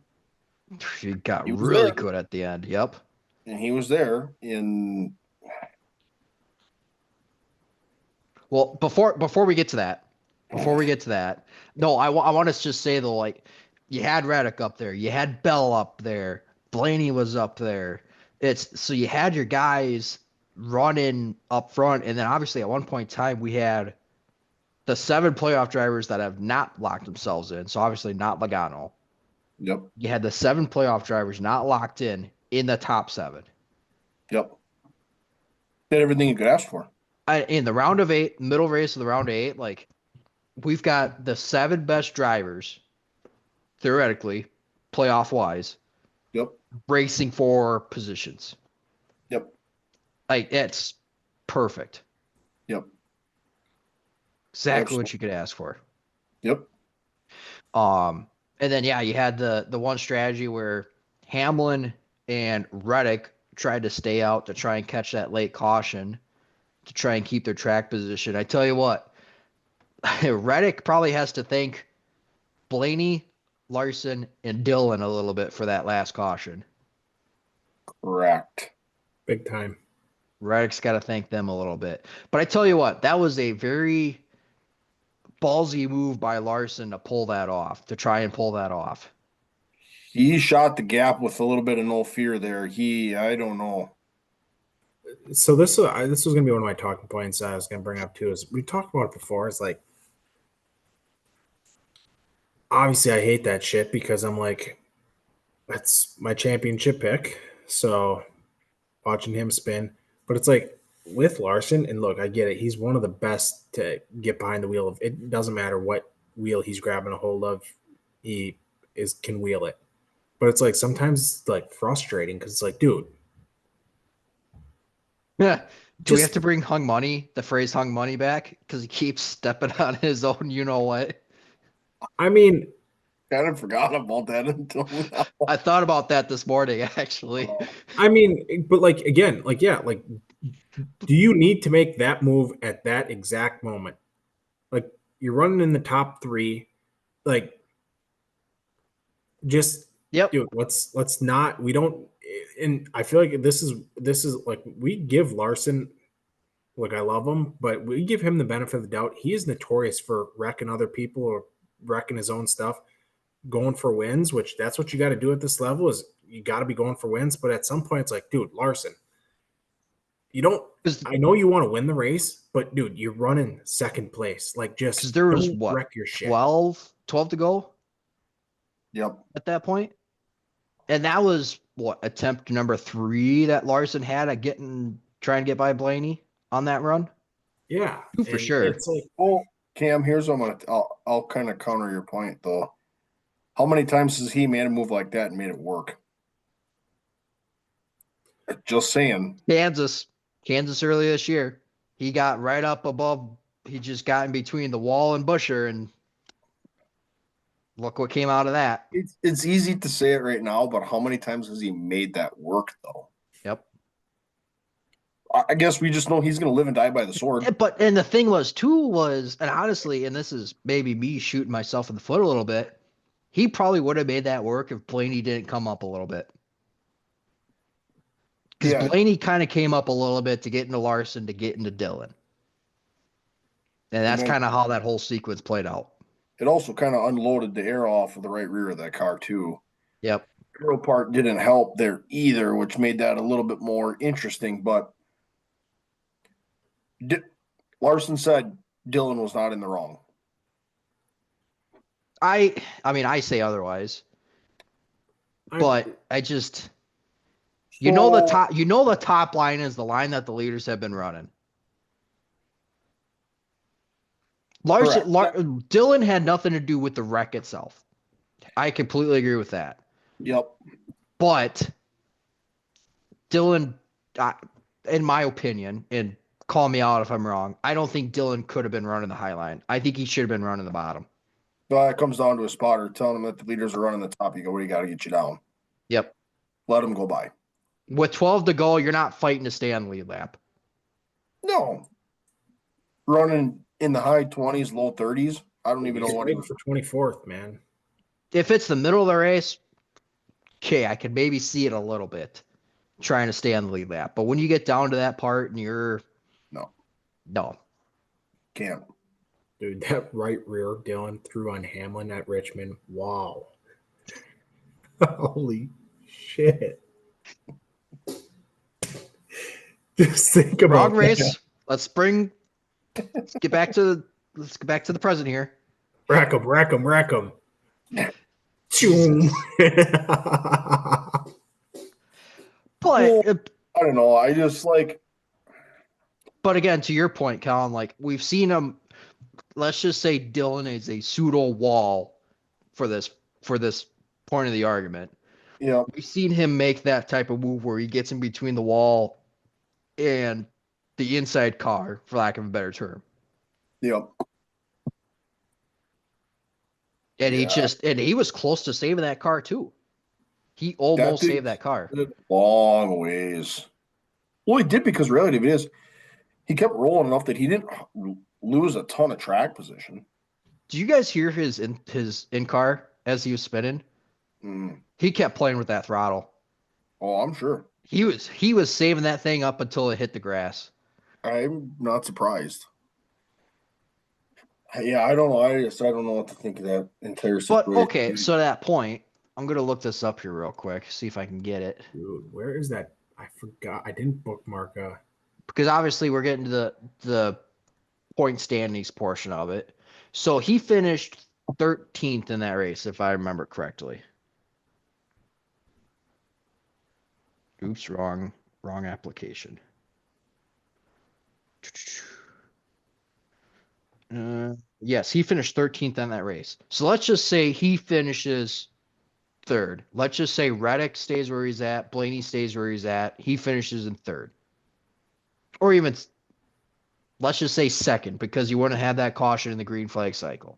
He got He was really there. good at the end. Yep. And he was there in. Well, before we get to that, no, I want to just say though, like, you had Reddick up there, you had Bell up there, Blaney was up there. It's so you had your guys running up front, and then obviously at one point in time we had the 7 playoff drivers that have not locked themselves in. So obviously not Logano. Yep. You had the 7 playoff drivers not locked in the top 7. Yep. Did everything you could ask for. In the round of 8, middle race of the round of 8, like, we've got the 7 best drivers, theoretically, playoff wise, Yep. racing for positions. Yep. Like, it's perfect. Yep. Exactly Absolutely. what you could ask for. Yep. And then yeah, you had the one strategy where Hamlin and Reddick tried to stay out to try and catch that late caution to try and keep their track position. I tell you what, Reddick probably has to thank Blaney, Larson, and Dillon a little bit for that last caution. Correct. Big time. Reddick's got to thank them a little bit. But I tell you what, that was a very ballsy move by Larson to pull that off, to try and pull that off. He shot the gap with a little bit of no fear there. I don't know. So this was going to be one of my talking points I was going to bring up too. Is we talked about it before. It's like, obviously I hate that shit because I'm like, that's my championship pick. So watching him spin, but it's like with Larson, and look, I get it. He's one of the best to get behind the wheel of. It doesn't matter what wheel he's grabbing a hold of, he can wheel it. But it's like sometimes it's like frustrating because it's like, dude. Yeah. Do we have to bring the phrase hung money back? Because he keeps stepping on his own, you know what? I mean, Kind of forgot about that until now. I thought about that this morning, actually. I mean, but like, again, like, yeah, like, do you need to make that move at that exact moment? Like, you're running in the top 3, like, just, Yep. dude, let's not, we don't, and I feel like this is like, we give Larson, like, I love him, but we give him the benefit of the doubt. He is notorious for wrecking other people or wrecking his own stuff, going for wins, which that's what you got to do at this level is you got to be going for wins. But at some point it's like, dude, Larson, you don't, I know you want to win the race, but dude, you're running second place. Like, just there was wreck your shit. 12 to go. Yep. At that point. And that was attempt number 3 that Larson had at trying to get by Blaney on that run. Yeah, 2 for sure. It's like, well, Cam, here's what I'll kind of counter your point though. How many times has he made a move like that and made it work? Just saying. Kansas earlier this year. He got right up above. He just got in between the wall and Busher, and look what came out of that. It's easy to say it right now, but how many times has he made that work though? Yep. I guess we just know he's going to live and die by the sword. And the thing was, and honestly, and this is maybe me shooting myself in the foot a little bit, he probably would have made that work if Blaney didn't come up a little bit. Because Blaney kind of came up a little bit to get into Larson, to get into Dillon. And that's kind of how that whole sequence played out. It also kind of unloaded the air off of the right rear of that car, too. Yep. Aero part didn't help there either, which made that a little bit more interesting. But Larson said Dillon was not in the wrong. I mean, I say otherwise. But I just... the top line is the line that the leaders have been running. Dillon had nothing to do with the wreck itself. I completely agree with that. Yep. But Dillon, in my opinion, and call me out if I'm wrong, I don't think Dillon could have been running the high line. I think he should have been running the bottom. Well, it comes down to a spotter telling them that the leaders are running the top. You go, what do you got to get you down? Yep. Let them go by. With 12 to go, you're not fighting to stay on the lead lap. No. Running in the high 20s, low 30s. I don't even know He's what fighting for 24th, man. If it's the middle of the race, okay, I could maybe see it a little bit, trying to stay on the lead lap. But when you get down to that part and you're no, can't. Dude, that right rear Dylan threw on Hamlin at Richmond. Wow. Holy shit. Just think about wrong race. that. Let's get back to the present here. Rack him. Choom. But I don't know. I just like. But again, to your point, Colin, like we've seen him. Let's just say Dylan is a pseudo wall for this point of the argument. Yeah. We've seen him make that type of move where he gets in between the wall and the inside car, for lack of a better term. Yep. And he was close to saving that car too. He almost saved that car. Long ways. Well, he did because relative it is, he kept rolling enough that he didn't lose a ton of track position. Did you guys hear his in car as he was spinning? He kept playing with that throttle. Oh, I'm sure. He was saving that thing up until it hit the grass. I'm not surprised. Yeah, I don't know. I don't know what to think of that entire situation. But okay, so to that point, I'm gonna look this up here real quick, see if I can get it. Dude, where is that? I forgot. I didn't bookmark because obviously we're getting to the point standings portion of it. So he finished 13th in that race, if I remember correctly. Oops, wrong application. Yes, he finished 13th in that race. So let's just say he finishes third. Let's just say Reddick stays where he's at, Blaney stays where he's at. He finishes in third. Or even, let's just say second, because you wouldn't have that caution in the green flag cycle.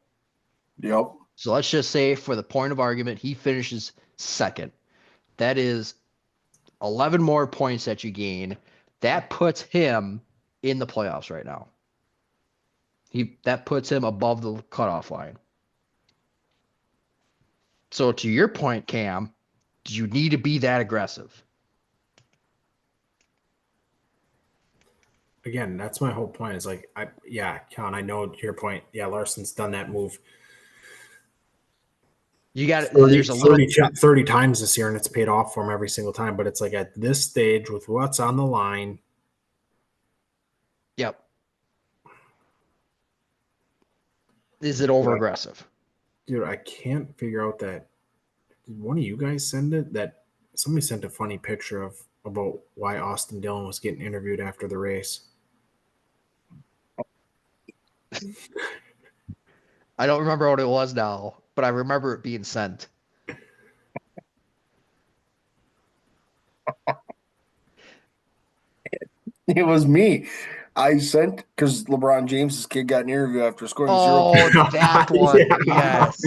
Yep. So let's just say, for the point of argument, he finishes second. That is 11 more points that you gain. That puts him in the playoffs right now. That puts him above the cutoff line. So to your point, Cam, do you need to be that aggressive? Again, that's my whole point. Is like, Con, I know your point. Yeah, Larson's done that move. You got there's a 30 times this year, and it's paid off for him every single time. But it's like at this stage, with what's on the line. Yep. Is it over aggressive? Dude, I can't figure out that. Did one of you guys send it? That somebody sent a funny picture about why Austin Dillon was getting interviewed after the race. I don't remember what it was now, but I remember it being sent. It was me. I sent because LeBron James's kid got an interview after scoring 0. Oh, that one. Yes.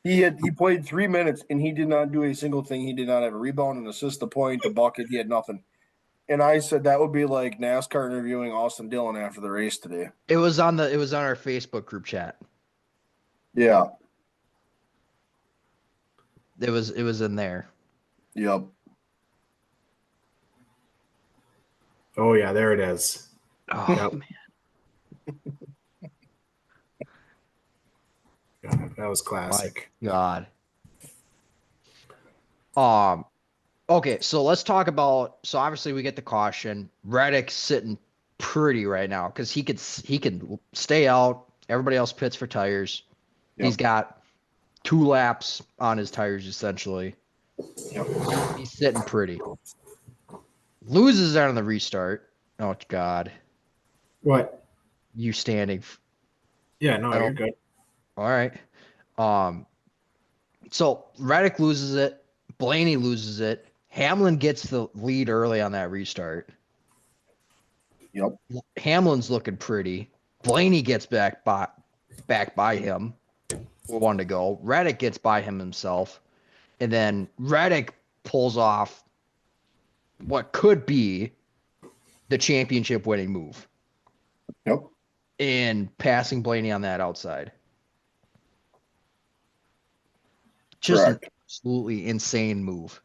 He played 3 minutes and he did not do a single thing. He did not have a rebound, an assist, a point, a bucket. He had nothing. And I said that would be like NASCAR interviewing Austin Dillon after the race today. It was on our Facebook group chat. Yeah. It was in there. Yep. Oh yeah, there it is. Oh Yep. man. God, that was classic. My God. Okay, so let's talk about. So obviously we get the caution. Reddick's sitting pretty right now because he could stay out. Everybody else pits for tires. Yep. He's got 2 laps on his tires essentially. Yep. He's sitting pretty. Loses out on the restart. Oh God. What? You standing? Yeah, no, you're good. All right. So Reddick loses it. Blaney loses it. Hamlin gets the lead early on that restart. Yep. Hamlin's looking pretty. Blaney gets back by him. 1 to go. Reddick gets by himself. And then Reddick pulls off what could be the championship winning move. Yep. in passing Blaney on that outside. Just Correct. an absolutely insane move.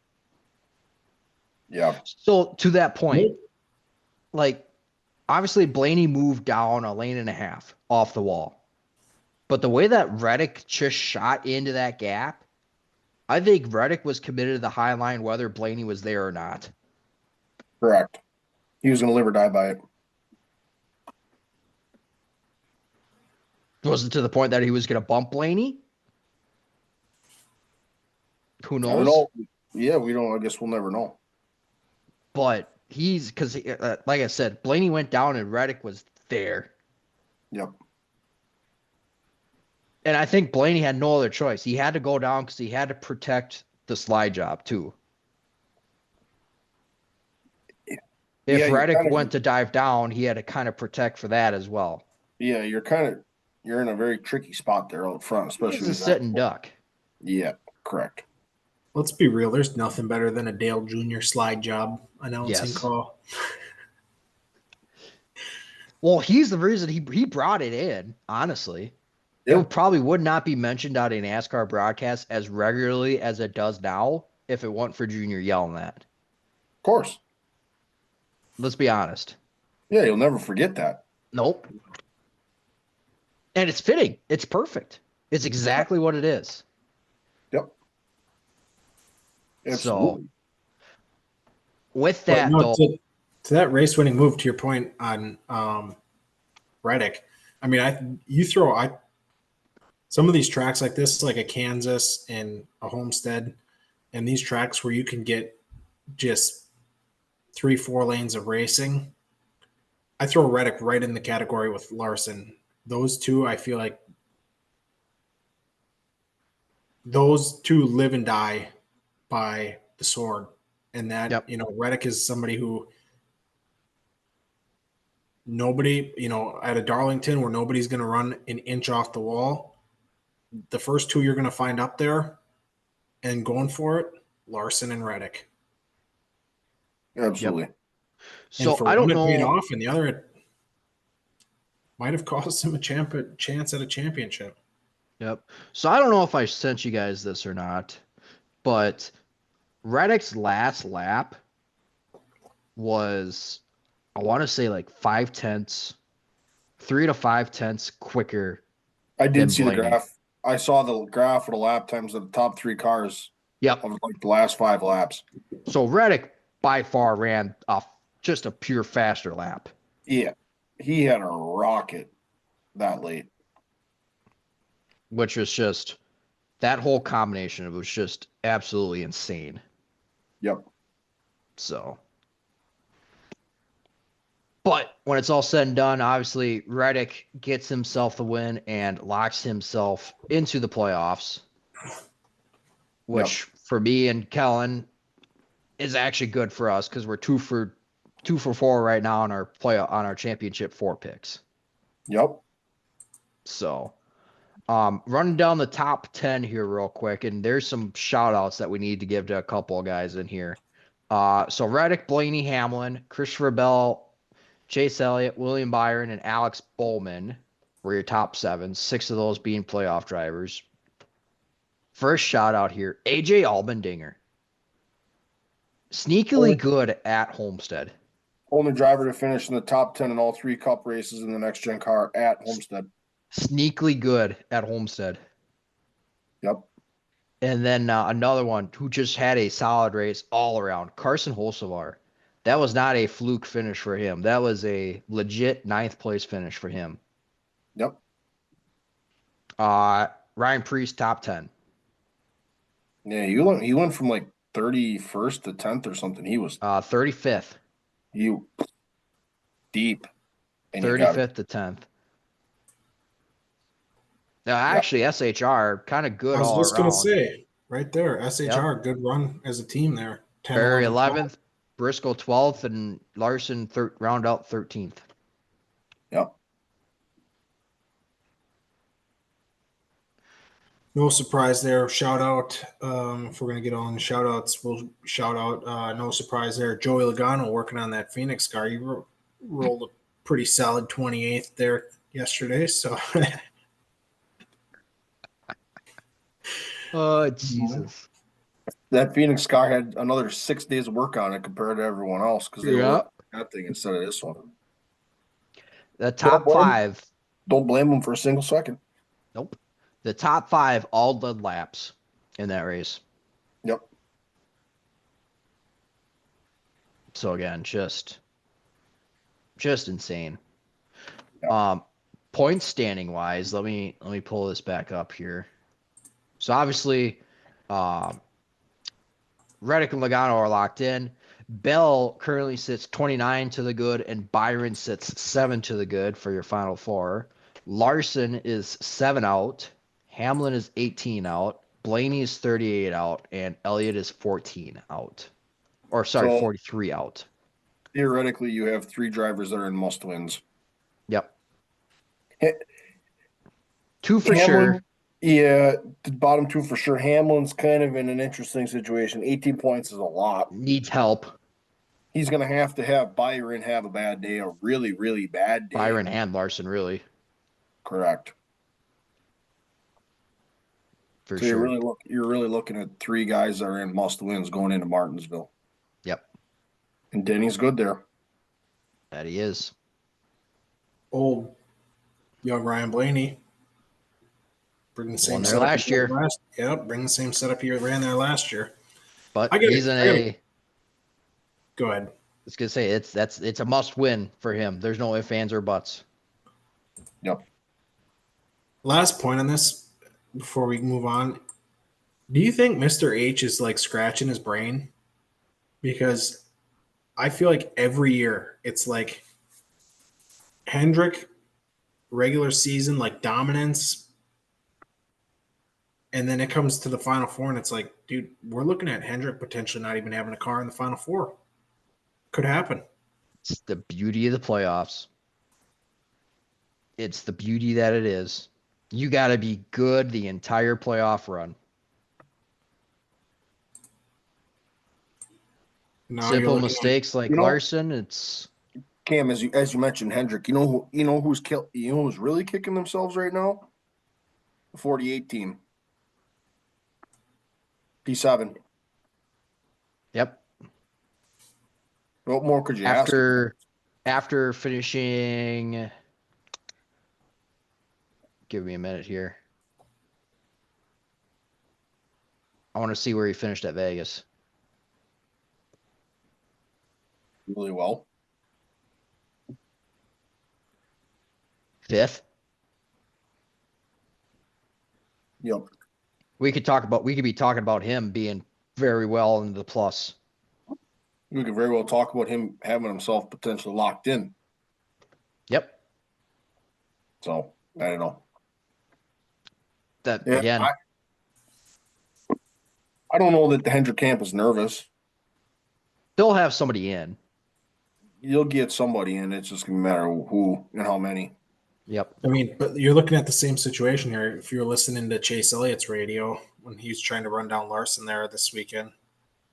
Yeah. So to that point, like obviously Blaney moved down a lane and a half off the wall. But the way that Reddick just shot into that gap, I think Reddick was committed to the high line whether Blaney was there or not. Correct. He was going to live or die by it. Was it to the point that he was going to bump Blaney? Who knows? I don't know. Yeah, we don't. I guess we'll never know. But he's because, like I said, Blaney went down and Reddick was there. Yep. And I think Blaney had no other choice. He had to go down because he had to protect the slide job too. If Reddick went to dive down, he had to kind of protect for that as well. Yeah, you're in a very tricky spot there out front, especially He's a sitting duck. Yeah, correct. Let's be real. There's nothing better than a Dale Jr. slide job announcing call. Well, he's the reason he brought it in, honestly. Yeah. It probably would not be mentioned on a NASCAR broadcast as regularly as it does now if it weren't for Junior yelling that. Of course. Let's be honest. Yeah, you'll never forget that. Nope. And it's fitting. It's perfect. It's exactly what it is. Yep. Absolutely. So, with that, to that race-winning move, to your point on Reddick, I mean, some of these tracks like this, like a Kansas and a Homestead, and these tracks where you can get just 3-4 lanes of racing, I throw Reddick right in the category with Larson. Those two, I feel like those two live and die by the sword. And that, Reddick is somebody who nobody, at a Darlington where nobody's going to run an inch off the wall, the first two you're going to find up there and going for it, Larson and Reddick. Absolutely. Yep. So I don't know. Paid off, and the other might have cost him a chance at a championship. Yep. So I don't know if I sent you guys this or not, but Reddick's last lap was, I want to say like 3 to 5 tenths quicker. I did see Blaney. The graph. I saw the graph of the lap times of the top 3 cars. Yep. Of like the last 5 laps. So Reddick by far ran just a pure faster lap. Yeah. He had a rocket that late. Which was just, that whole combination, it was just absolutely insane. Yep. So. But when it's all said and done, obviously Reddick gets himself the win and locks himself into the playoffs, which for me and Kellen is actually good for us because we're 2 for 4 right now on our championship 4 picks. Yep. So, running down the top 10 here real quick, and there's some shout outs that we need to give to a couple of guys in here. So Reddick, Blaney, Hamlin, Christopher Bell, Chase Elliott, William Byron, and Alex Bowman were your top 7, 6 of those being playoff drivers. First shout out here, AJ Allmendinger. Sneakily good at Homestead. Only driver to finish in the top 10 in all 3 Cup races in the next gen car at Homestead. Sneakily good at Homestead. Yep. And then another one who just had a solid race all around, Carson Hocevar. That was not a fluke finish for him. That was a legit 9th place finish for him. Yep. Ryan Preece, top 10. Yeah, he went from like 31st to 10th or something. He was 35th. You deep. 35th to 10th. Now, actually, SHR kind of good all around. I was just going to say, right there, SHR, good run as a team there. Barry 11th, Briscoe 12th, and Larson round out 13th. Yep. No surprise there. Shout out, if we're going to get on shout outs, we'll shout out, no surprise there, Joey Logano working on that Phoenix car. He rolled a pretty solid 28th there, yesterday. So Oh, Jesus. That Phoenix car had another 6 days of work on it compared to everyone else because they Yeah. worked on that thing instead of this one. The top blame- 5. Don't blame them for a single second. Nope. The top 5 all did laps in that race. Yep. So again, just insane. Yeah. Point standing wise, let me pull this back up here. So obviously, Reddick and Logano are locked in. Bell currently sits 29 to the good, and Byron sits 7 to the good for your final 4. Larson is 7 out. Hamlin is 18 out. Blaney is 38 out, and Elliott is 14 out. Or sorry, So 43 out. theoretically, you have 3 drivers that are in must wins. Yep. Ha- 2 for Hamlin, sure. Yeah, the bottom 2 for sure. Hamlin's kind of in an interesting situation. 18 points is a lot. Needs help. He's going to have Byron have a bad day, a really, really bad day. Byron and Larson, really. Correct. For So sure. you're really looking at 3 guys that are in must wins going into Martinsville. Yep. And Denny's good there. That he is. old young Ryan Blaney. Bring the same Won there setup last year. Bring the same setup he ran there last year. But he's in a. Go ahead. I was gonna say it's a must win for him. There's no ifs, ands, or buts. Yep. Last point on this before we move on. Do you think Mr. H is like scratching his brain? Because I feel like every year it's like Hendrick regular season, like dominance. And then it comes to the Final Four, and it's like, dude, we're looking at Hendrick potentially not even having a car in the Final Four. Could happen. It's the beauty of the playoffs. It's the beauty that it is. You got to be good the entire playoff run. Now Simple mistakes like Larson, it's Cam, as you mentioned, Hendrick. You know who's really kicking themselves right now? The 48 team. P7. yep. What more could you ask? After finishing, give me a minute here. I want to see where he finished at Vegas. Really well. 5th. Yep. We could be talking about him being very well in the plus. We could very well talk about him having himself potentially locked in. Yep. So I don't know. Again. I don't know that the Hendrick camp is nervous. They'll have somebody in. You'll get somebody in. It's just gonna matter who and how many. Yep. I mean, but you're looking at the same situation here. If you're listening to Chase Elliott's radio when he's trying to run down Larson there this weekend,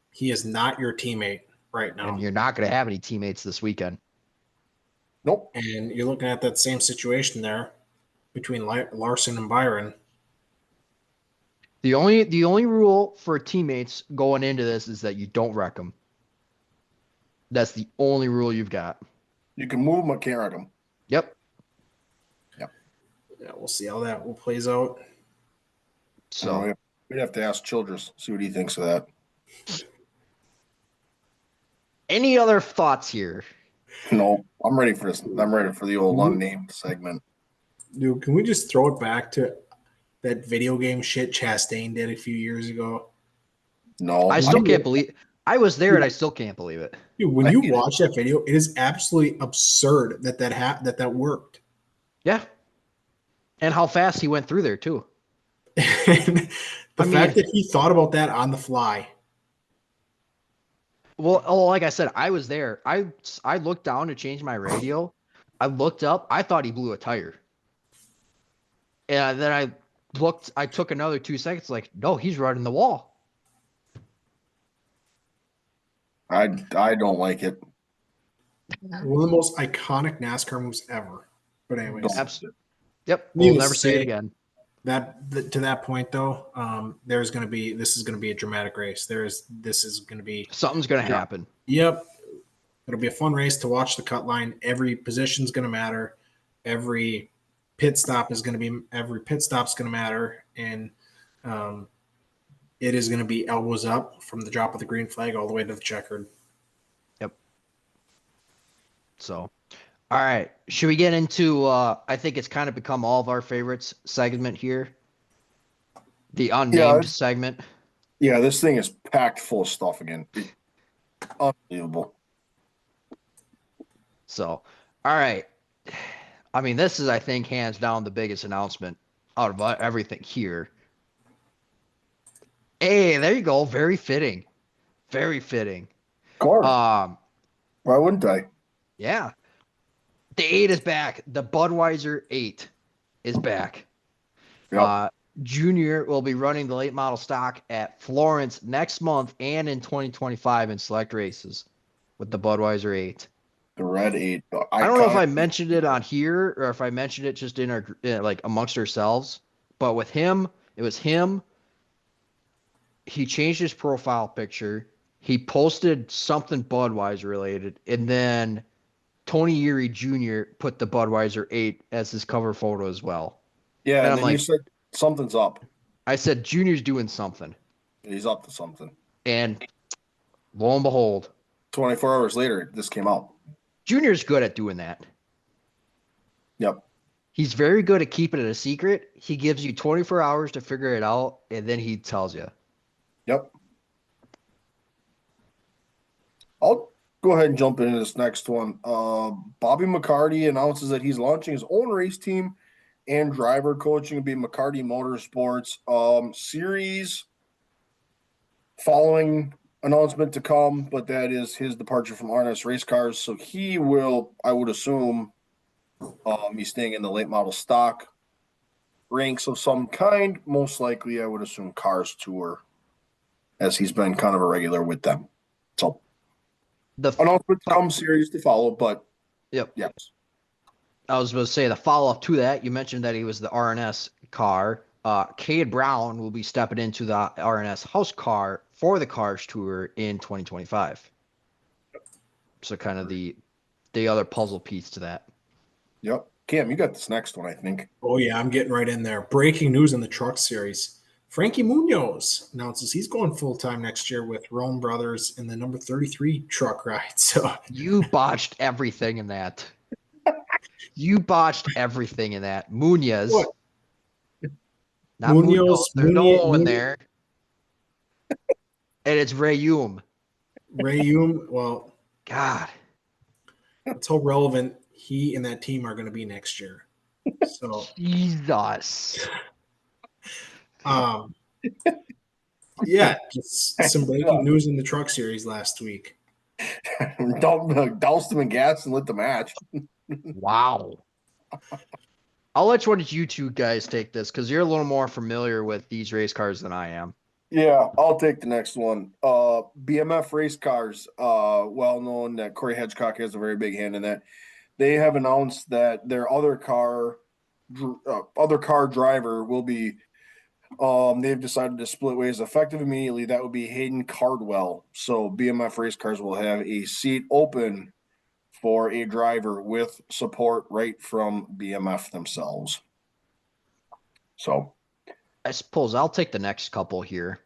he is not your teammate right now. And you're not going to have any teammates this weekend. Nope. And you're looking at that same situation there between Larson and Byron. The only rule for teammates going into this is that you don't wreck them. That's the only rule you've got. You can move them, but can't wreck them. Yep. Yeah, we'll see how that plays out. So we'd have to ask Childress, see what he thinks of that. Any other thoughts here? No, I'm ready for this. I'm ready for the old unnamed segment. Dude, can we just throw it back to that video game shit Chastain did a few years ago? No, I still can't believe I was there, and I still can't believe it. Dude, when you watch that video, it is absolutely absurd that worked. Yeah. And how fast he went through there too. The fact that he thought about that on the fly. Well, like I said, I was there. I looked down to change my radio. I looked up. I thought he blew a tire. And then I took another 2 seconds like, no, he's running the wall. I don't like it. One of the most iconic NASCAR moves ever. But anyways, Yep, we'll needless never to see it say, again. to that point though, this is going to be a dramatic race. This is going to be Something's going to happen. Yep, it'll be a fun race to watch the cut line. Every position's going to matter. Every pit stop's going to matter, and it is going to be elbows up from the drop of the green flag all the way to the checkered. Yep. So, all right. Should we get into, I think it's kind of become all of our favorites segment here. The unnamed segment. Yeah, this thing is packed full of stuff again. Unbelievable. So, all right. I mean, this is, I think, hands down the biggest announcement out of everything here. Hey, there you go. Very fitting. Very fitting. Of course. Why wouldn't I? Yeah. The 8 is back. The Budweiser 8 is back. Yep. Junior will be running the late model stock at Florence next month and in 2025 in select races with the Budweiser 8. The red 8. I don't know if I mentioned it on here or if I mentioned it just in our like amongst ourselves, but with him, it was him. He changed his profile picture. He posted something Budweiser related, and then Tony Erie Jr. put the Budweiser 8 as his cover photo as well. Yeah, and then you said something's up. I said Junior's doing something. He's up to something. And lo and behold, 24 hours later, this came out. Junior's good at doing that. Yep. He's very good at keeping it a secret. He gives you 24 hours to figure it out, and then he tells you. Yep. I'll go ahead and jump into this next one. Bobby McCarty announces that he's launching his own race team and driver coaching. Will be McCarty Motorsports series following announcement to come, but that is his departure from RNS Race Cars. So he will, I would assume, he's staying in the late model stock ranks of some kind. Most likely, I would assume Cars Tour, as he's been kind of a regular with them. So the announcement to come series to follow, but yep. Yes. I was going to say the follow-up to that, you mentioned that he was the RNS car. Cade Brown will be stepping into the RNS house car for the Cars Tour in 2025. So kind of the other puzzle piece to that. Yep. Cam, you got this next one, I think. Oh, yeah, I'm getting right in there. Breaking news in the truck series. Frankie Munoz announces he's going full-time next year with Rome Brothers in the number 33 truck ride. So you botched everything in that. You botched everything in that. Munoz. What? Not Munoz. There's no O in there. And it's Rayum. Rayum, well. God. That's how relevant he and that team are going to be next year. So Jesus. Yeah, just some breaking news in the truck series last week. Doused them in gas and lit the match. Wow. I'll let one of you two guys take this because you're a little more familiar with these race cars than I am. Yeah, I'll take the next one. BMF Race Cars, well known that Corey Hedgecock has a very big hand in that. They have announced that their other car driver will be. They've decided to split ways effective immediately. That would be Hayden Cardwell. So BMF Race Cars will have a seat open for a driver with support right from BMF themselves. So I suppose I'll take the next couple here.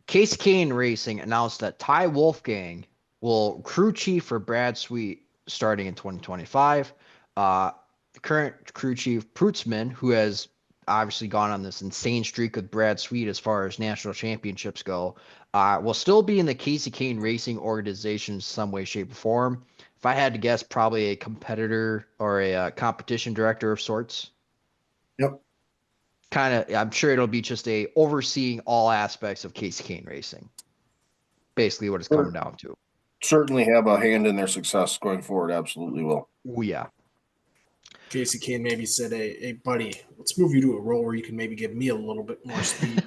Case Kane Racing announced that Ty Wolfgang will crew chief for Brad Sweet starting in 2025. The current crew chief, Prutzman, who has obviously gone on this insane streak with Brad Sweet as far as national championships go, will still be in the Casey Kane Racing organization in some way, shape, or form. If I had to guess, probably a competitor or a competition director of sorts. Yep. Kind of, I'm sure it'll be just a overseeing all aspects of Casey Kane Racing. Basically what it's coming down to. Certainly have a hand in their success going forward. Absolutely will. Oh, yeah. Casey Kane maybe said, hey, buddy, let's move you to a role where you can maybe give me a little bit more speed.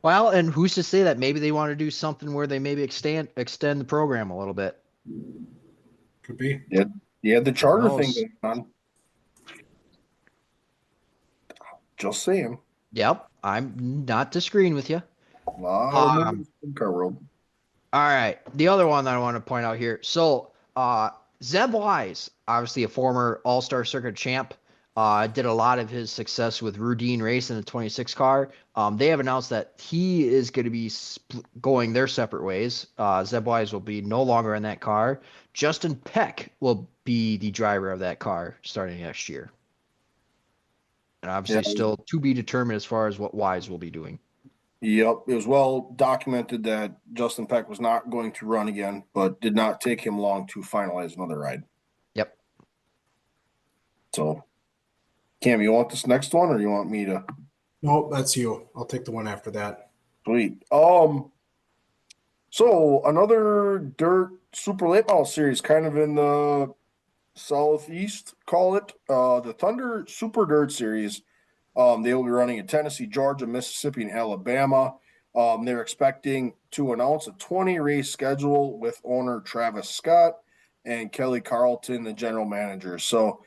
Well, and who's to say that maybe they want to do something where they maybe extend the program a little bit. Could be. Yeah, you had the charter Who thing knows? going on. Just saying. Yep, I'm not disagreeing with you. A lot of Um, movies in car world. all right, the other one that I want to point out here. So, Zeb Wise, obviously a former All-Star Circuit champ, did a lot of his success with Rudine Race in the 26 car. They have announced that he is going to be going their separate ways. Zeb Wise will be no longer in that car. Justin Peck will be the driver of that car starting next year. And Yeah. obviously still to be determined as far as what Wise will be doing. Yep. It was well documented that Justin Peck was not going to run again, but did not take him long to finalize another ride. Yep. So, Cam, you want this next one or you want me to? No, that's you. I'll take the one after that. Sweet. So another dirt super late model series, kind of in the southeast, call it the Thunder Super Dirt Series. They will be running in Tennessee, Georgia, Mississippi, and Alabama. They're expecting to announce a 20 race schedule with owner Travis Scott and Kelly Carlton, the general manager. So,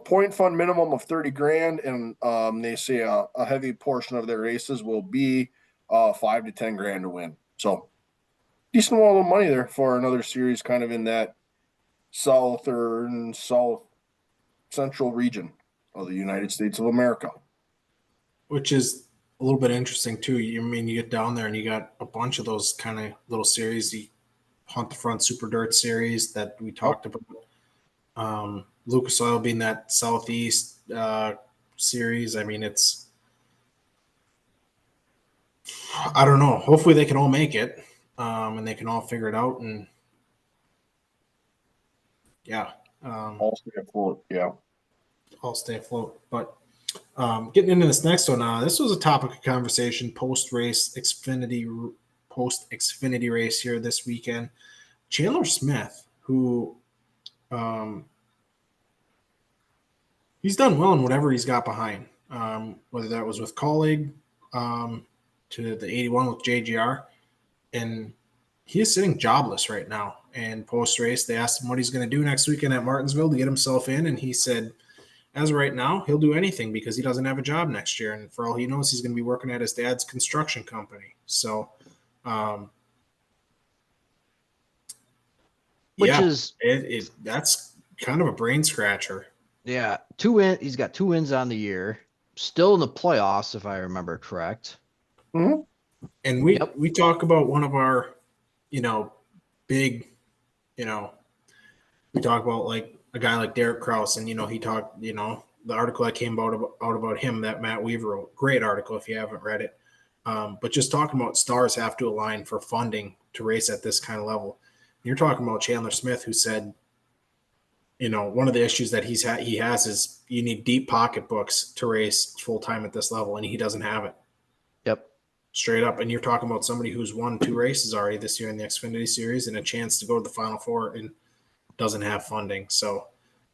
point fund minimum of 30 grand, and they say a heavy portion of their races will be 5 to 10 grand to win. So, decent amount of money there for another series, kind of in that southern, south central region of the United States of America. Which is a little bit interesting too. I mean, you get down there and you got a bunch of those kind of little series, the Hunt the Front Super Dirt series that we talked about. Lucas Oil being that southeast series. I mean, I don't know. Hopefully they can all make it, and they can all figure it out. And yeah, All stay afloat. Yeah. all stay afloat. But getting into this next one, this was a topic of conversation post Xfinity race here this weekend. Chandler Smith, who he's done well in whatever he's got behind, whether that was with Colleague to the 81 with JGR, and he is sitting jobless right now. And post race, they asked him what he's going to do next weekend at Martinsville to get himself in, and he said, as of right now, he'll do anything because he doesn't have a job next year. And for all he knows, he's going to be working at his dad's construction company. So, that's kind of a brain scratcher. Yeah, he's got 2 wins on the year. Still in the playoffs, if I remember correct. Mm-hmm. And we talk about one of our, big, we talk about like a guy like Derek Krause, and he talked, the article that came out about him that Matt Weaver wrote, great article if you haven't read it. But just talking about stars have to align for funding to race at this kind of level. You're talking about Chandler Smith, who said, one of the issues that he has is you need deep pocketbooks to race full time at this level, and he doesn't have it. Yep. Straight up. And you're talking about somebody who's won 2 races already this year in the Xfinity Series and a chance to go to the Final Four and doesn't have funding. So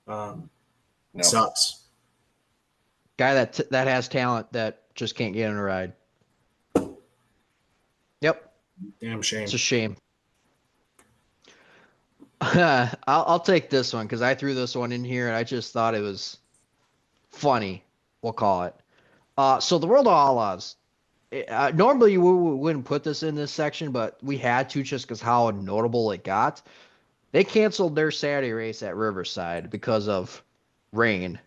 it sucks. Guy that has talent that just can't get in a ride. Yep. Damn shame. It's a shame. I'll take this one because I threw this one in here and I just thought it was funny. We'll call it. So the World of Outlaws. Normally we wouldn't put this in this section, but we had to just because how notable it got. They canceled their Saturday race at Riverside because of rain,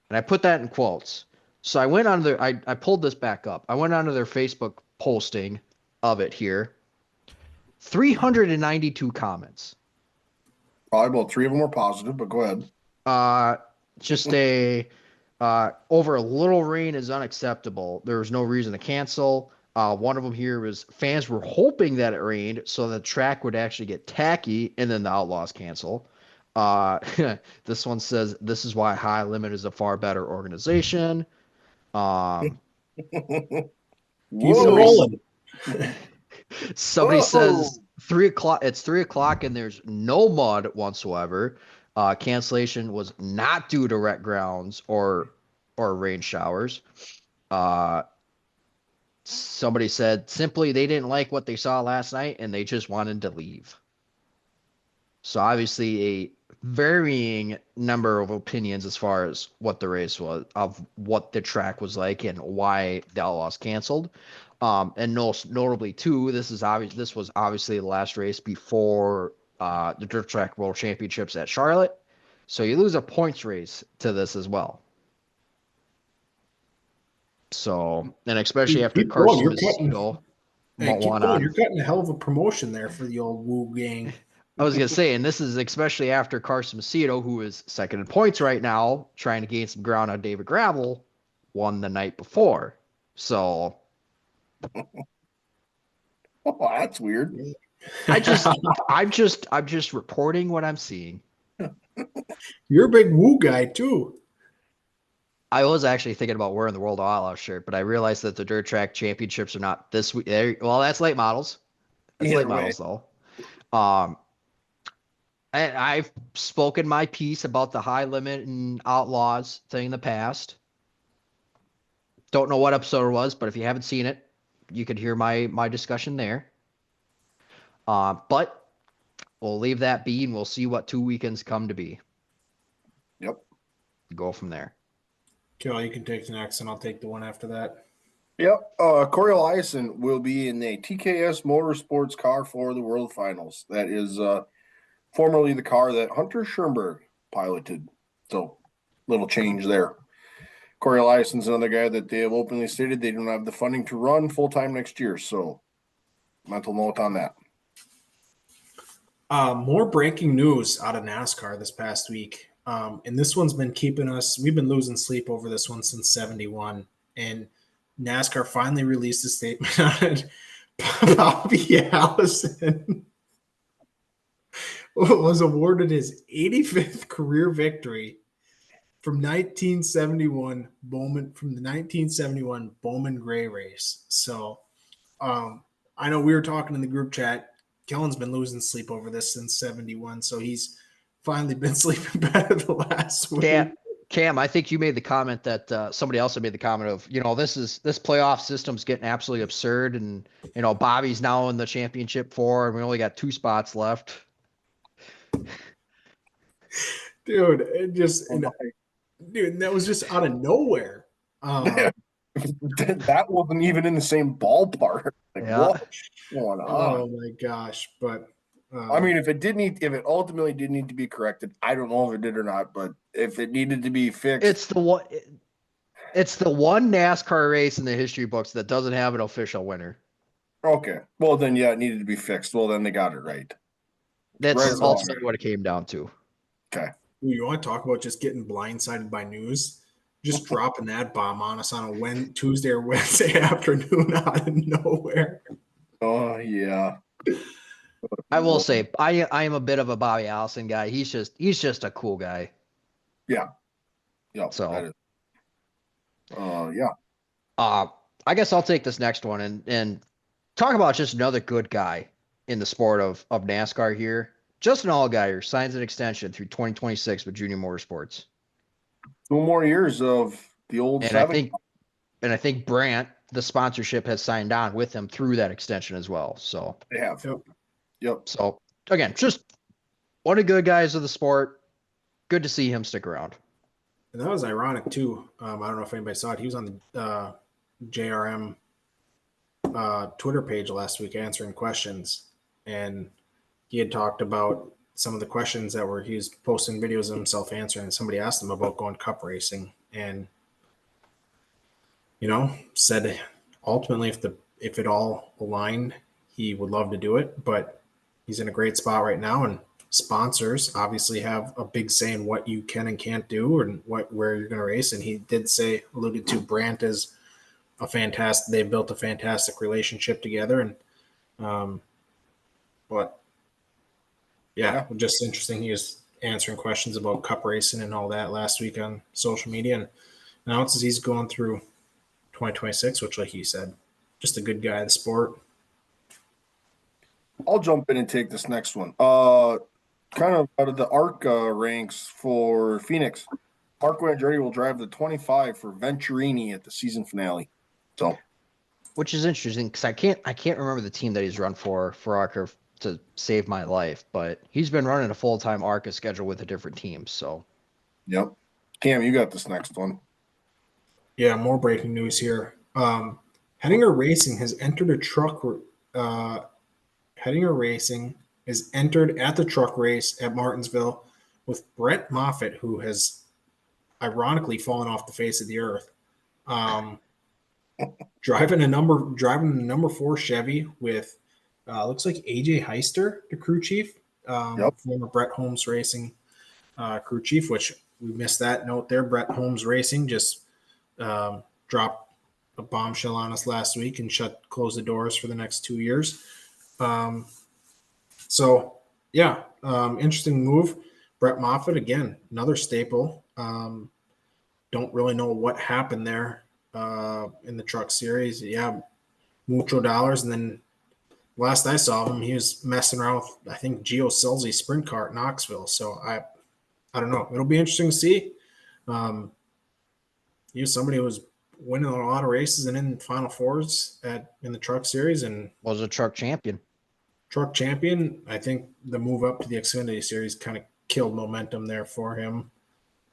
and I put that in quotes. So I went on their. I pulled this back up. I went onto their Facebook posting of it here. 392 comments. Probably about 3 of them were positive, but go ahead. Just over a little rain is unacceptable. There was no reason to cancel. One of them here was fans were hoping that it rained so the track would actually get tacky and then the Outlaws cancel. This one says, this is why High Limit is a far better organization. Keep it rolling. Somebody says 3 o'clock. It's 3 o'clock and there's no mud whatsoever. Cancellation was not due to wet grounds or rain showers. Somebody said simply they didn't like what they saw last night and they just wanted to leave. So obviously a varying number of opinions as far as what the race was, of what the track was like and why the Outlaws canceled. And notably too, this was obviously the last race before the Dirt Track World Championships at Charlotte. So you lose a points race to this as well. So, and especially after Keep going. Carson You're cutting. Macedo Hey, keep went going. on. You're cutting a hell of a promotion there for the old Woo gang. I was gonna say, and this is especially after Carson Macedo, who is second in points right now, trying to gain some ground on David Gravel, won the night before. So Oh, that's weird. I'm just reporting what I'm seeing. You're a big Woo guy too. I was actually thinking about wearing the World of Outlaws shirt, but I realized that the Dirt Track Championships are not this week. Well, that's late models. That's Either late way. models though. And I've spoken my piece about the high limit and Outlaws thing in the past. Don't know what episode it was, but if you haven't seen it, you could hear my discussion there. But we'll leave that be and we'll see what 2 weekends come to be. Yep. Go from there. Kel, you can take the next, and I'll take the one after that. Yep. Corey Eliason will be in the TKS Motorsports car for the World Finals. That is formerly the car that Hunter Schoenberg piloted. So, little change there. Corey Eliason's another guy that they have openly stated they don't have the funding to run full-time next year. So, mental note on that. More breaking news out of NASCAR this past week. And this one's been keeping us, we've been losing sleep over this one since 71. And NASCAR finally released a statement on it. Bobby Allison was awarded his 85th career victory from the 1971 Bowman Gray race. So I know we were talking in the group chat. Kellen's been losing sleep over this since 71, so he's finally been sleeping better the last week. Cam, I think you made the comment that somebody else had made the comment of, this playoff system's getting absolutely absurd, and Bobby's now in the championship 4, and we only got 2 spots left. Dude, that was just out of nowhere. That wasn't even in the same ballpark. What's going on? Oh my gosh! But I mean, if it ultimately did need to be corrected, I don't know if it did or not. But if it needed to be fixed, it's the one NASCAR race in the history books that doesn't have an official winner. Okay, well then, yeah, it needed to be fixed. Well, then they got it right. That's ultimately what it came down to. Okay, you want to talk about just getting blindsided by news? Just dropping that bomb on us on a Tuesday or Wednesday afternoon out of nowhere. Oh yeah. I will say I am a bit of a Bobby Allison guy. He's just a cool guy. Yeah. Yeah. So yeah. I guess I'll take this next one and talk about just another good guy in the sport of NASCAR here. Justin Allgaier signs an extension through 2026 with Junior Motorsports. 2 more years of the old and 7. I think Brandt, the sponsorship, has signed on with him through that extension as well. So they have. Yep. So again, just one of the good guys of the sport. Good to see him stick around. And that was ironic too. I don't know if anybody saw it. He was on the JRM Twitter page last week answering questions, and he had talked about some of the questions that he was posting videos of himself answering, and somebody asked him about going cup racing, and said ultimately if it all aligned, he would love to do it, but he's in a great spot right now, and sponsors obviously have a big say in what you can and can't do and where you're going to race. And he did alluded to Brandt as they've built a fantastic relationship together, and but yeah, just interesting. He was answering questions about cup racing and all that last week on social media, and announces he's going through 2026, which, like he said, just a good guy in the sport. I'll jump in and take this next one. Kind of out of the ARC ranks for Phoenix. Marco Andretti will drive the 25 for Venturini at the season finale. So, which is interesting because I can't remember the team that he's run for ARC. to save my life. But he's been running a full-time ARCA schedule with a different team. So, Yep. Cam, you got this next one. Yeah, more breaking news here. Henninger Racing has entered a truck. Henninger Racing is entered at the truck race at Martinsville with Brett Moffitt, who has ironically fallen off the face of the earth. Driving the number 4 Chevy with looks like AJ Heister, the crew chief, former Brett Holmes Racing crew chief, which we missed that note there. Brett Holmes Racing just dropped a bombshell on us last week and closed the doors for the next 2 years. Interesting move. Brett Moffitt, again, another staple. Don't really know what happened there in the truck series. Yeah, mucho dollars. And then last I saw him, he was messing around with, I think, Gio Selzy's sprint car at Knoxville. So I don't know. It'll be interesting to see. He was somebody who was winning a lot of races and in Final Fours in the truck series and was a truck champion. I think the move up to the Xfinity series kind of killed momentum there for him.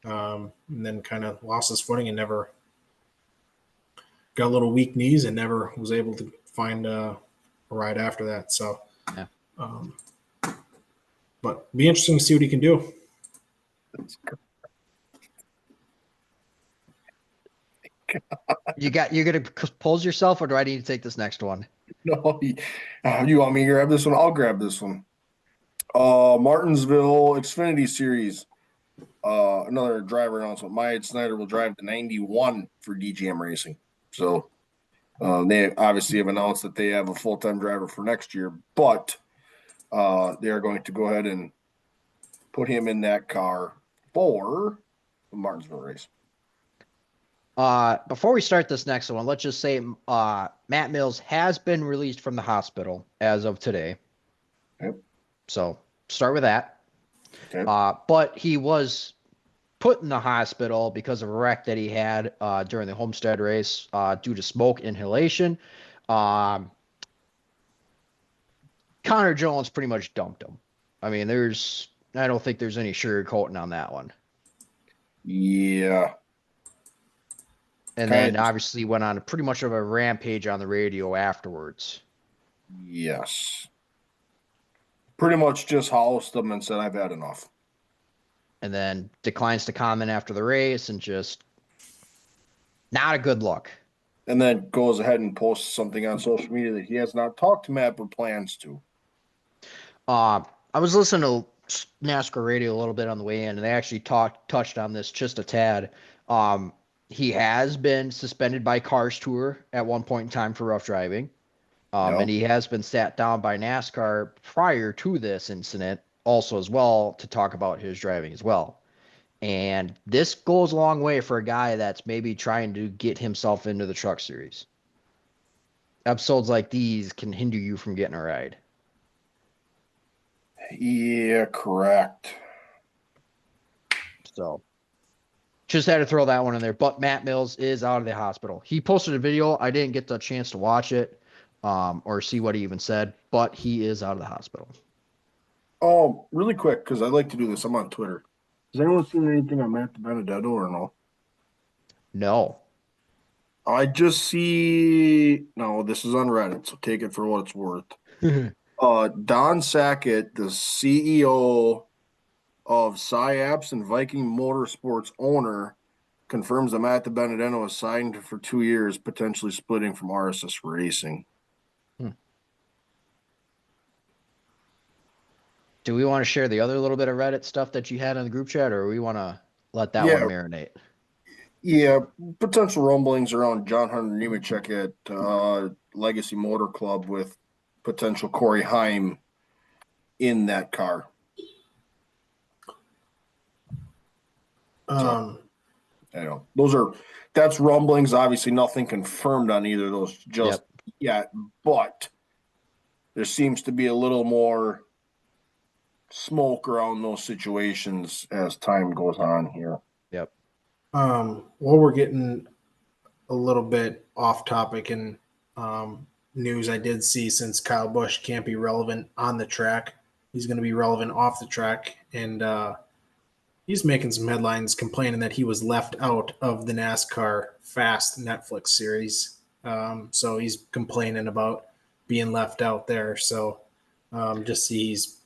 And then kind of lost his footing and never got a little weak knees and never was able to find a ride after that. So, yeah. But be interesting to see what he can do. You're gonna pose yourself, or do I need to take this next one? No, you want me to grab this one? I'll grab this one. Martinsville Xfinity Series. Another driver announcement. Myatt Snyder will drive the 91 for DGM Racing. So they obviously have announced that they have a full-time driver for next year, but they are going to go ahead and put him in that car for the Martinsville race. Before we start this next one, let's just say Matt Mills has been released from the hospital as of today. Yep. So start with that. Okay. But he was put in the hospital because of a wreck that he had during the Homestead race due to smoke inhalation. Connor Jones pretty much dumped him. I mean, I don't think there's any sugarcoating on that one. Yeah. And then obviously went on pretty much of a rampage on the radio afterwards. Yes. Pretty much just housed them and said, I've had enough. And then declines to comment after the race and just not a good look. And then goes ahead and posts something on social media that he has not talked to Matt, but plans to. I was listening to NASCAR radio a little bit on the way in, and they actually touched on this just a tad. He has been suspended by Cars Tour at one point in time for rough driving. And he has been sat down by NASCAR prior to this incident also as well to talk about his driving as well. And this goes a long way for a guy that's maybe trying to get himself into the truck series. Episodes like these can hinder you from getting a ride. Yeah, correct. So just had to throw that one in there. But Matt Mills is out of the hospital. He posted a video. I didn't get the chance to watch it or see what he even said, but he is out of the hospital. Oh, really quick, because I like to do this. I'm on Twitter. Has anyone seen anything on Matt Benedetto or no? No. I just see. No, this is on Reddit, so take it for what it's worth. Don Sackett, the CEO of SciAps and Viking Motorsports owner, confirms that Matt Benedetto is signed for 2 years, potentially splitting from RSS Racing. Do we want to share the other little bit of Reddit stuff that you had in the group chat, or we want to let that one marinate? Yeah, potential rumblings around John Hunter Nemechek at Legacy Motor Club with potential Corey Heim in that car. I know that's rumblings. Obviously, nothing confirmed on either of those just yet, but there seems to be a little more smoke around those situations as time goes on here. Yep. Well, we're getting a little bit off topic and news I did see, since Kyle Busch can't be relevant on the track, he's going to be relevant off the track. And he's making some headlines complaining that he was left out of the NASCAR Fast Netflix series. So he's complaining about being left out there. So just see he's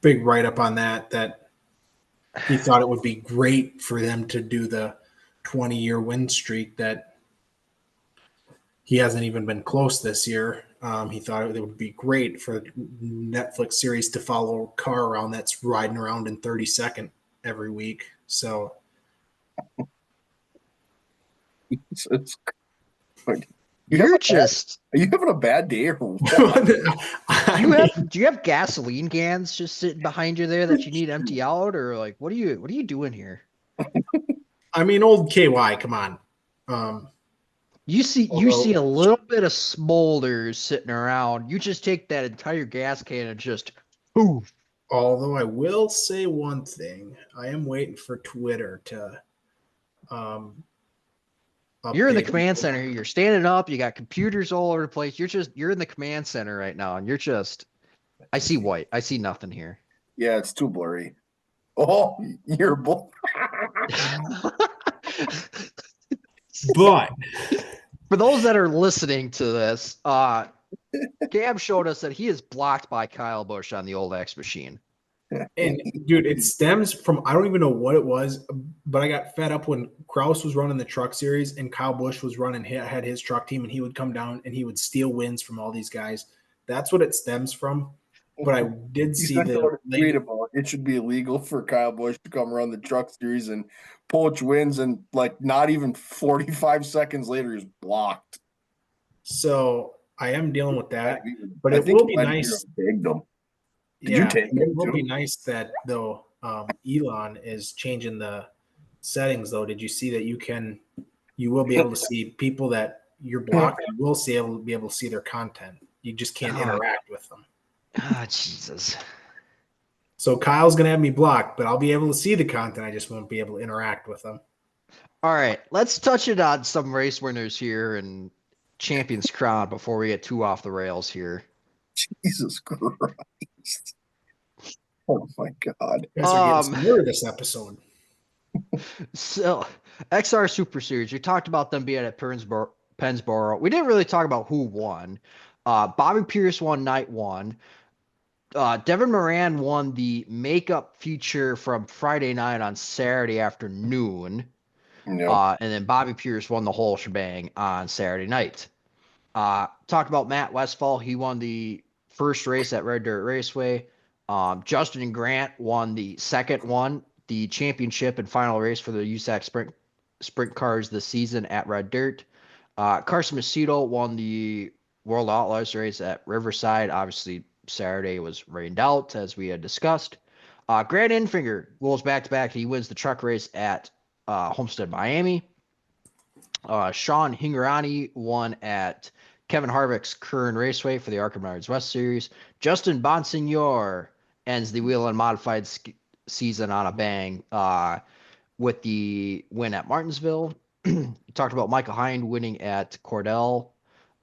big write up on that he thought it would be great for them to do the 20-year win streak that he hasn't even been close this year. He thought it would be great for Netflix series to follow a car around that's riding around in 32nd every week. So it's You're just. Are you having a bad day or what? Do you have gasoline cans just sitting behind you there that you need to empty out, or like what are you doing here? I mean, old KY, come on. You see a little bit of smolders sitting around. You just take that entire gas can and just poof. Although I will say one thing, I am waiting for Twitter to You're in the command center. You're standing up. You got computers all over the place. You're in the command center right now, and I see white. I see nothing here. Yeah, it's too blurry. Oh, you're both. But for those that are listening to this, Gab showed us that he is blocked by Kyle Busch on the old X machine. And dude, it stems from, I don't even know what it was, but I got fed up when Kraus was running the truck series and Kyle Busch was had his truck team, and he would come down and he would steal wins from all these guys. That's what it stems from. But I did see that it should be illegal for Kyle Busch to come run the truck series and poach wins, and like not even 45 seconds later he's blocked. So I am dealing with that, but it will be nice. It will be nice that though Elon is changing the settings though. Did you see that you will be able to see people that you're blocked? You will be able to see their content. You just can't interact with them. Ah, Jesus. So Kyle's gonna have me blocked, but I'll be able to see the content. I just won't be able to interact with them. All right, let's touch it on some race winners here and Champions Crown before we get too off the rails here. Jesus Christ. Oh my God. You guys are getting some more this episode. So XR Super Series, we talked about them being at Pennsboro. We didn't really talk about who won. Bobby Pierce won night one. Devin Moran won the makeup feature from Friday night on Saturday afternoon. Yep. And then Bobby Pierce won the whole shebang on Saturday night. Talked about Matt Westphal. He won the first race at Red Dirt Raceway. Justin Grant won the second one, the championship and final race for the USAC sprint cars this season at Red Dirt. Carson Macedo won the World Outlaws race at Riverside. Obviously, Saturday was rained out, as we had discussed. Grant Enfinger goes back-to-back. He wins the truck race at Homestead, Miami. Sean Hingarani won at Kevin Harvick's Kern Raceway for the ARCA Menards West Series. Justin Bonsignor ends the Wheel and Modified season on a bang with the win at Martinsville. Talked about Michael Hinde winning at Cordele.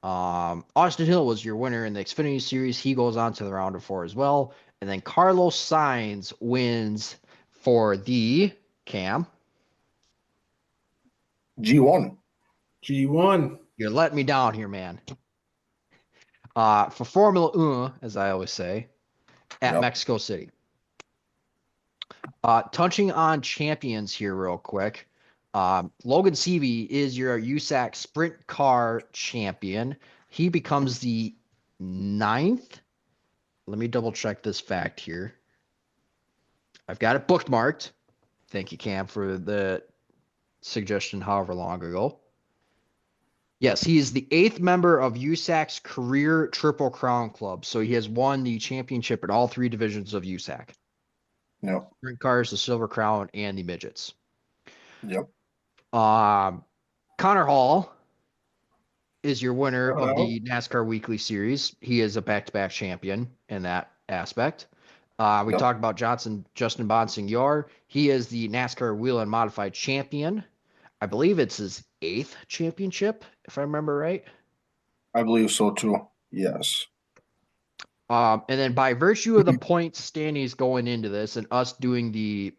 Austin Hill was your winner in the Xfinity Series. He goes on to the round of 4 as well. And then Carlos Sainz wins for the Cam. G1. You're letting me down here, man. For Formula 1, as I always say, at Mexico City. Touching on champions here real quick. Logan Seavey is your USAC sprint car champion. He becomes the 9th. Let me double check this fact here. I've got it bookmarked. Thank you, Cam, for the suggestion however long ago. Yes, he is the 8th member of USAC's career Triple Crown Club. So he has won the championship in all 3 divisions of USAC. Yep. Sprint cars, the Silver Crown, and the midgets. Yep. Connor Hall is your winner of the NASCAR Weekly Series. He is a back-to-back champion in that aspect. We talked about Justin Bonsignor. He is the NASCAR Wheel and Modified champion. I believe it's his 8th championship, if I remember right. I believe so too. Yes. And then by virtue of the point standings going into this and us doing the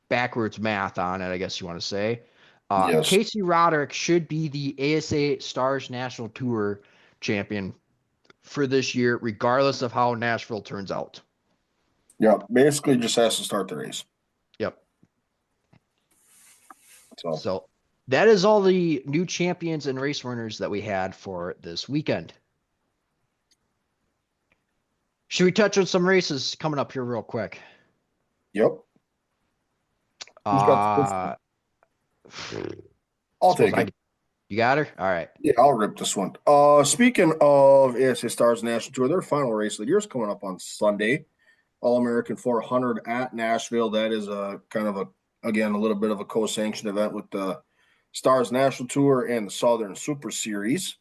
backwards math on it, I guess you want to say, Yes. Casey Roderick should be the ASA Stars National Tour champion for this year, regardless of how Nashville turns out. Yep. Basically, just has to start the race. Yep. So So that is all the new champions and race winners that we had for this weekend. Should we touch on some races coming up here real quick? yep. Who's got the first one? I'll take it. You got her? All right. Yeah, I'll rip this one. Speaking of ASA Stars National Tour, their final race of the year is coming up on Sunday. All-American 400 at Nashville. That is a kind of a little bit of a co-sanctioned event with the Stars National Tour and the Southern Super Series.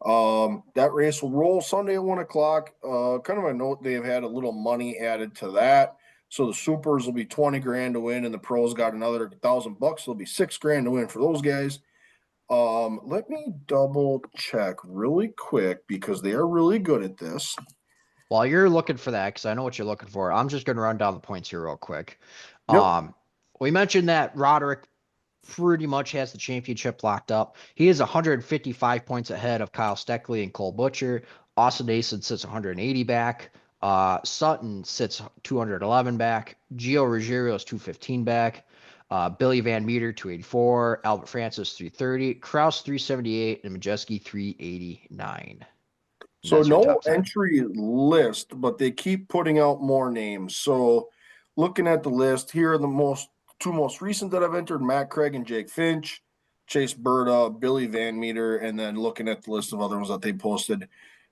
That race will roll Sunday at 1:00. Kind of a note, they have had a little money added to that. So the supers will be 20 grand to win, and the pros got another $1,000. It'll be $6 grand to win for those guys. Let me double check really quick because they are really good at this. While you're looking for that, because I know what you're looking for, I'm just going to run down the points here real quick. Yep. We mentioned that Roderick pretty much has the championship locked up. He is 155 points ahead of Kyle Steckley and Cole Butcher. Austin Nason sits 180 back. Sutton sits 211 back. Gio Ruggiero is 215 back. Billy Van Meter 284. Albert Francis 330. Kraus 378. And Majeski 389. So no entry list, but they keep putting out more names. So looking at the list, here are the two most recent that I've entered: Matt Craig and Jake Finch, Chase Berta, Billy Van Meter, and then looking at the list of other ones that they posted: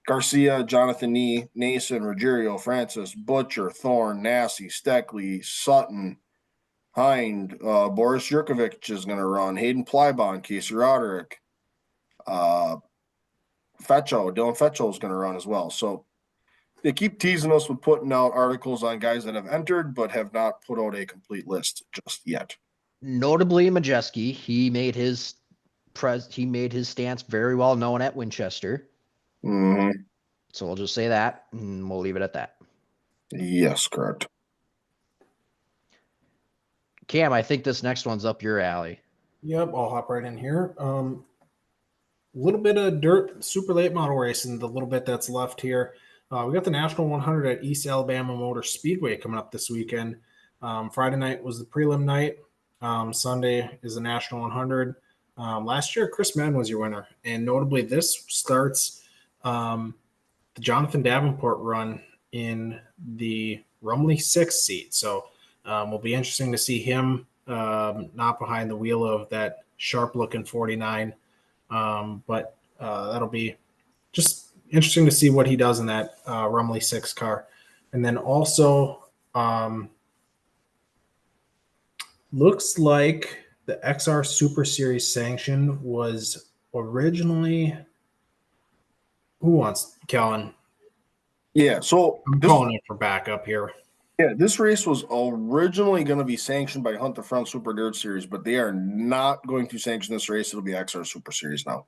Garcia, Jonathan Nee, Nason, Ruggiero, Francis, Butcher, Thorne, Nassy, Steckley, Sutton, Hinde, Boris Jurkovic is going to run, Hayden Plybon, Casey Roderick, Dylan Fetcho is going to run as well. So they keep teasing us with putting out articles on guys that have entered, but have not put out a complete list just yet. Notably, Majeski, he made his stance very well known at Winchester. Mm-hmm. So we'll just say that, and we'll leave it at that. Yes, correct. Cam, I think this next one's up your alley. Yep, I'll hop right in here. Little bit of dirt, super late model racing, the little bit that's left here. We got the National 100 at East Alabama Motor Speedway coming up this weekend. Friday night was the prelim night. Sunday is the National 100. Last year, Chris Madden was your winner. And notably, this starts the Jonathan Davenport run in the Rumley 6 seat. So it'll be interesting to see him not behind the wheel of that sharp-looking 49. But that'll be just interesting to see what he does in that Rumley 6 car. And then also looks like the XR Super Series sanction was originally – who wants Kellen? Yeah, so I'm calling it for backup here. Yeah, this race was originally going to be sanctioned by Hunt the Front Super Dirt Series, but they are not going to sanction this race. It'll be XR Super Series now.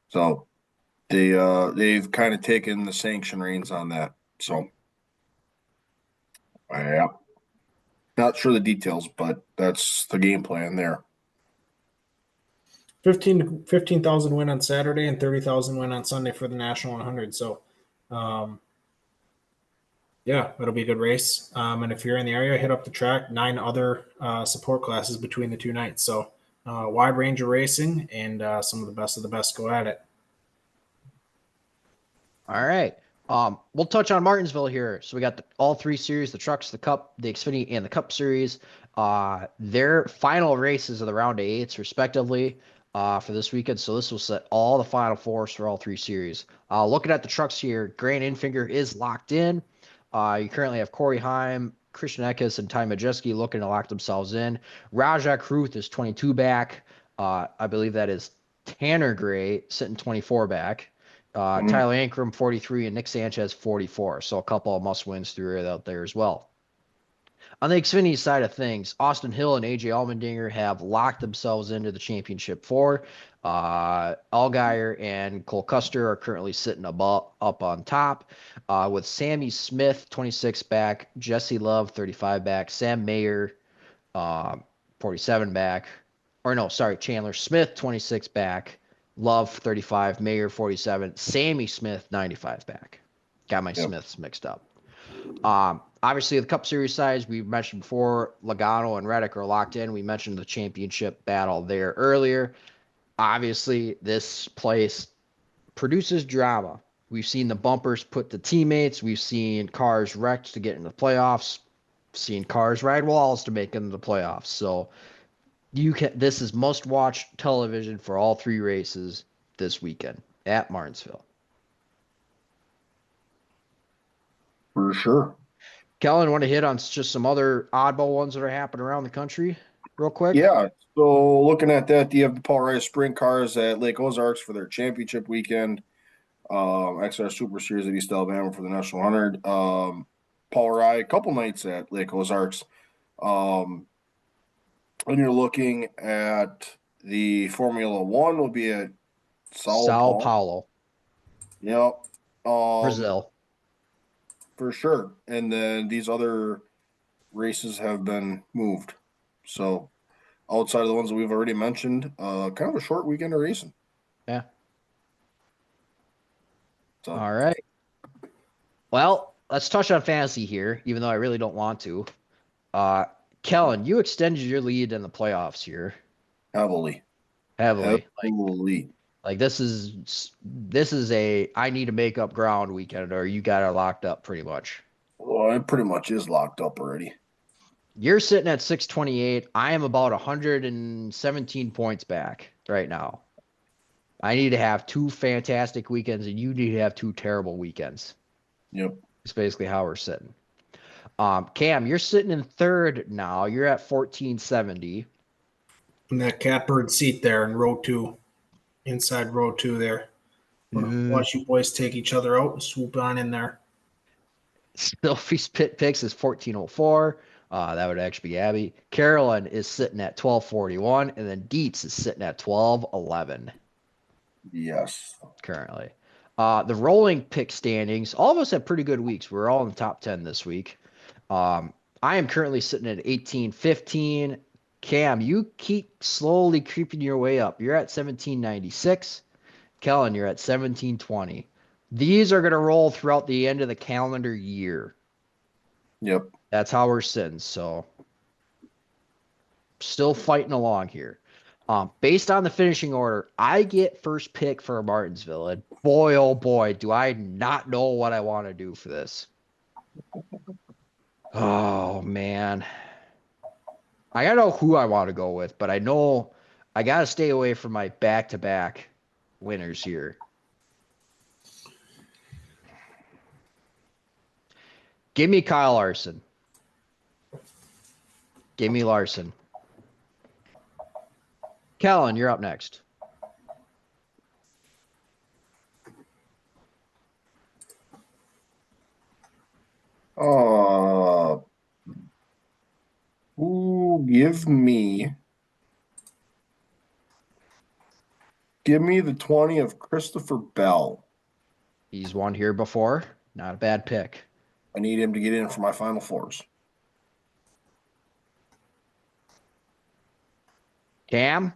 So they've kind of taken the sanction reins on that. So yeah, not sure the details, but that's the game plan there. 15,000 win on Saturday and 30,000 win on Sunday for the National 100. So, yeah, it'll be a good race. And if you're in the area, hit up the track. 9 other support classes between the 2 nights. So, wide range of racing, and some of the best go at it. All right. We'll touch on Martinsville here. So we got all 3 series: the Trucks, the Cup, the Xfinity, and the Cup Series. Their final races of the round of 8s, respectively, for this weekend. So this will set all the final 4s for all 3 series. Looking at the Trucks here, Grant Infinger is locked in. You currently have Corey Heim, Christian Eckes, and Ty Majeski looking to lock themselves in. Rajah Kruth is 22 back. I believe that is Tanner Gray sitting 24 back. Tyler Ankrum 43 and Nick Sanchez 44. So a couple of must wins through out there as well. On the Xfinity side of things, Austin Hill and AJ Allmendinger have locked themselves into the championship four. Allgaier and Cole Custer are currently sitting up on top, with Sammy Smith 26 back, Jesse Love 35 back, Sam Mayer 47 back, or no, sorry, Chandler Smith 26 back, Love 35, Mayer 47, Sammy Smith 95 back. Got my Smiths mixed up. Obviously, the Cup Series sides we mentioned before, Logano and Reddick are locked in. We mentioned the championship battle there earlier. Obviously, this place produces drama. We've seen the bumpers put to teammates. We've seen cars wrecked to get into the playoffs. Seen cars ride walls to make it into the playoffs. So this is must-watch television for all three races this weekend at Martinsville. For sure. Kellen, want to hit on just some other oddball ones that are happening around the country real quick? Yeah. So looking at that, you have the Paul Ryan Sprint Cars at Lake Ozarks for their championship weekend. XR Super Series at East Alabama for the National 100. Paul Ryan, a couple nights at Lake Ozarks. And you're looking at the Formula One will be at Sao Paulo. Yep. Brazil. For sure. And then these other races have been moved. So outside of the ones that we've already mentioned, kind of a short weekend of racing. Yeah. So. All right. Well, let's touch on fantasy here, even though I really don't want to. Kellen, you extended your lead in the playoffs here. Heavily. Like this is a I need to make up ground weekend, or you got it locked up pretty much. Well, it pretty much is locked up already. You're sitting at 628. I am about 117 points back right now. I need to have two fantastic weekends, and you need to have two terrible weekends. Yep. It's basically how we're sitting. Cam, you're sitting in third now. You're at 1470. In that catbird seat there in row 2. Inside row 2 there. Watch you boys take each other out and swoop on in there. Sylvie's pit picks is 1404. That would actually be Abby. Carolyn is sitting at 1241, and then Dietz is sitting at 1211. Yes. Currently. The rolling pick standings, all of us have pretty good weeks. We're all in the top 10 this week. I am currently sitting at 1815. Cam, you keep slowly creeping your way up. You're at 1796. Kellen, you're at 1720. These are going to roll throughout the end of the calendar year. Yep. That's how we're sitting. So still fighting along here. Based on the finishing order, I get first pick for Martinsville. And boy, oh boy, do I not know what I want to do for this. Oh, man. I got to know who I want to go with, but I know I got to stay away from my back-to-back winners here. Give me Kyle Larson. Give me Larson. Kellen, you're up next. Give me the 20 of Christopher Bell. He's won here before. Not a bad pick. I need him to get in for my Final Fours. Cam?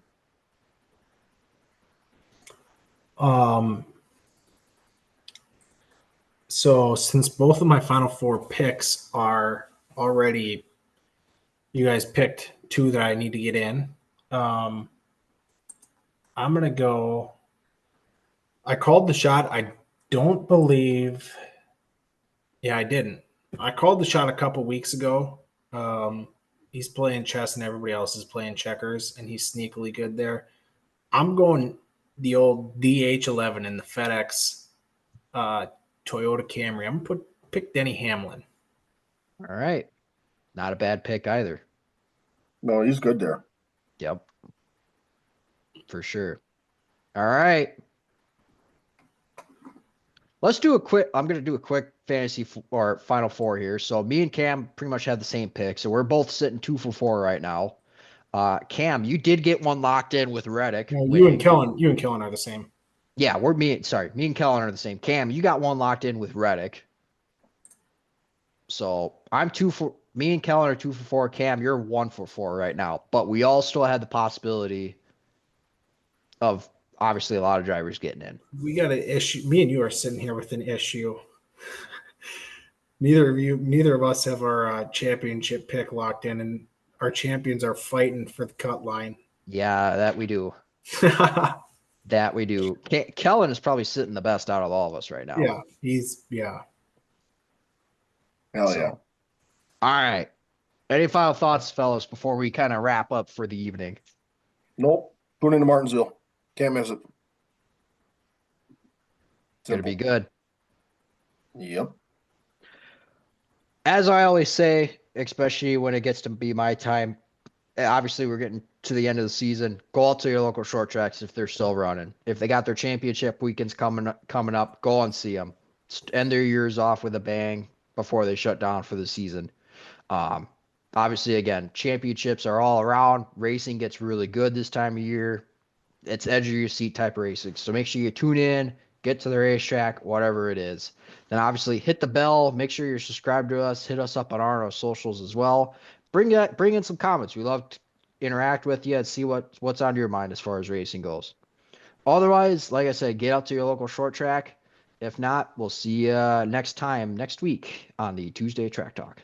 So since both of my Final Four picks are already, you guys picked two that I need to get in. I'm going to go. I called the shot. I don't believe. Yeah, I didn't. I called the shot a couple weeks ago. He's playing chess and everybody else is playing checkers, and he's sneakily good there. I'm going the old DH11 in the FedEx Toyota Camry. I'm going to pick Denny Hamlin. All right. Not a bad pick either. No, he's good there. Yep. For sure. All right. let's do a quick. I'm gonna do a quick fantasy or final four here. So me and Cam pretty much have the same pick. So we're both sitting 2 for 4 right now. Cam, you did get one locked in with Reddick No, winning. You and Kellen are the same. Yeah, me and Kellen are the same. Cam, you got one locked in with Reddick. So me and Kellen are 2 for 4. Cam, you're 1 for 4 right now. But we all still had the possibility of obviously a lot of drivers getting in. We got an issue. Me and you are sitting here with an issue. Neither of us have our championship pick locked in, and our champions are fighting for the cut line. Yeah, that we do. That we do. Kellen is probably sitting the best out of all of us right now. Yeah. Hell yeah. All right. Any final thoughts, fellas, before we kind of wrap up for the evening? Nope. Tune into Martinsville. Can't miss it. It's going to be good. Yep. As I always say, especially when it gets to be my time, obviously we're getting to the end of the season. Go out to your local short tracks if they're still running. If they got their championship weekends coming up, go and see them. End their years off with a bang before they shut down for the season. Obviously, again, championships are all around. Racing gets really good this time of year. It's edge of your seat type of racing. So make sure you tune in, get to the racetrack, whatever it is. Then obviously hit the bell. Make sure you're subscribed to us. Hit us up on our socials as well. Bring in some comments. We love to interact with you and see what's on your mind as far as racing goes. Otherwise, like I said, get out to your local short track. If not, we'll see you next week on the Tuesday Track Talk.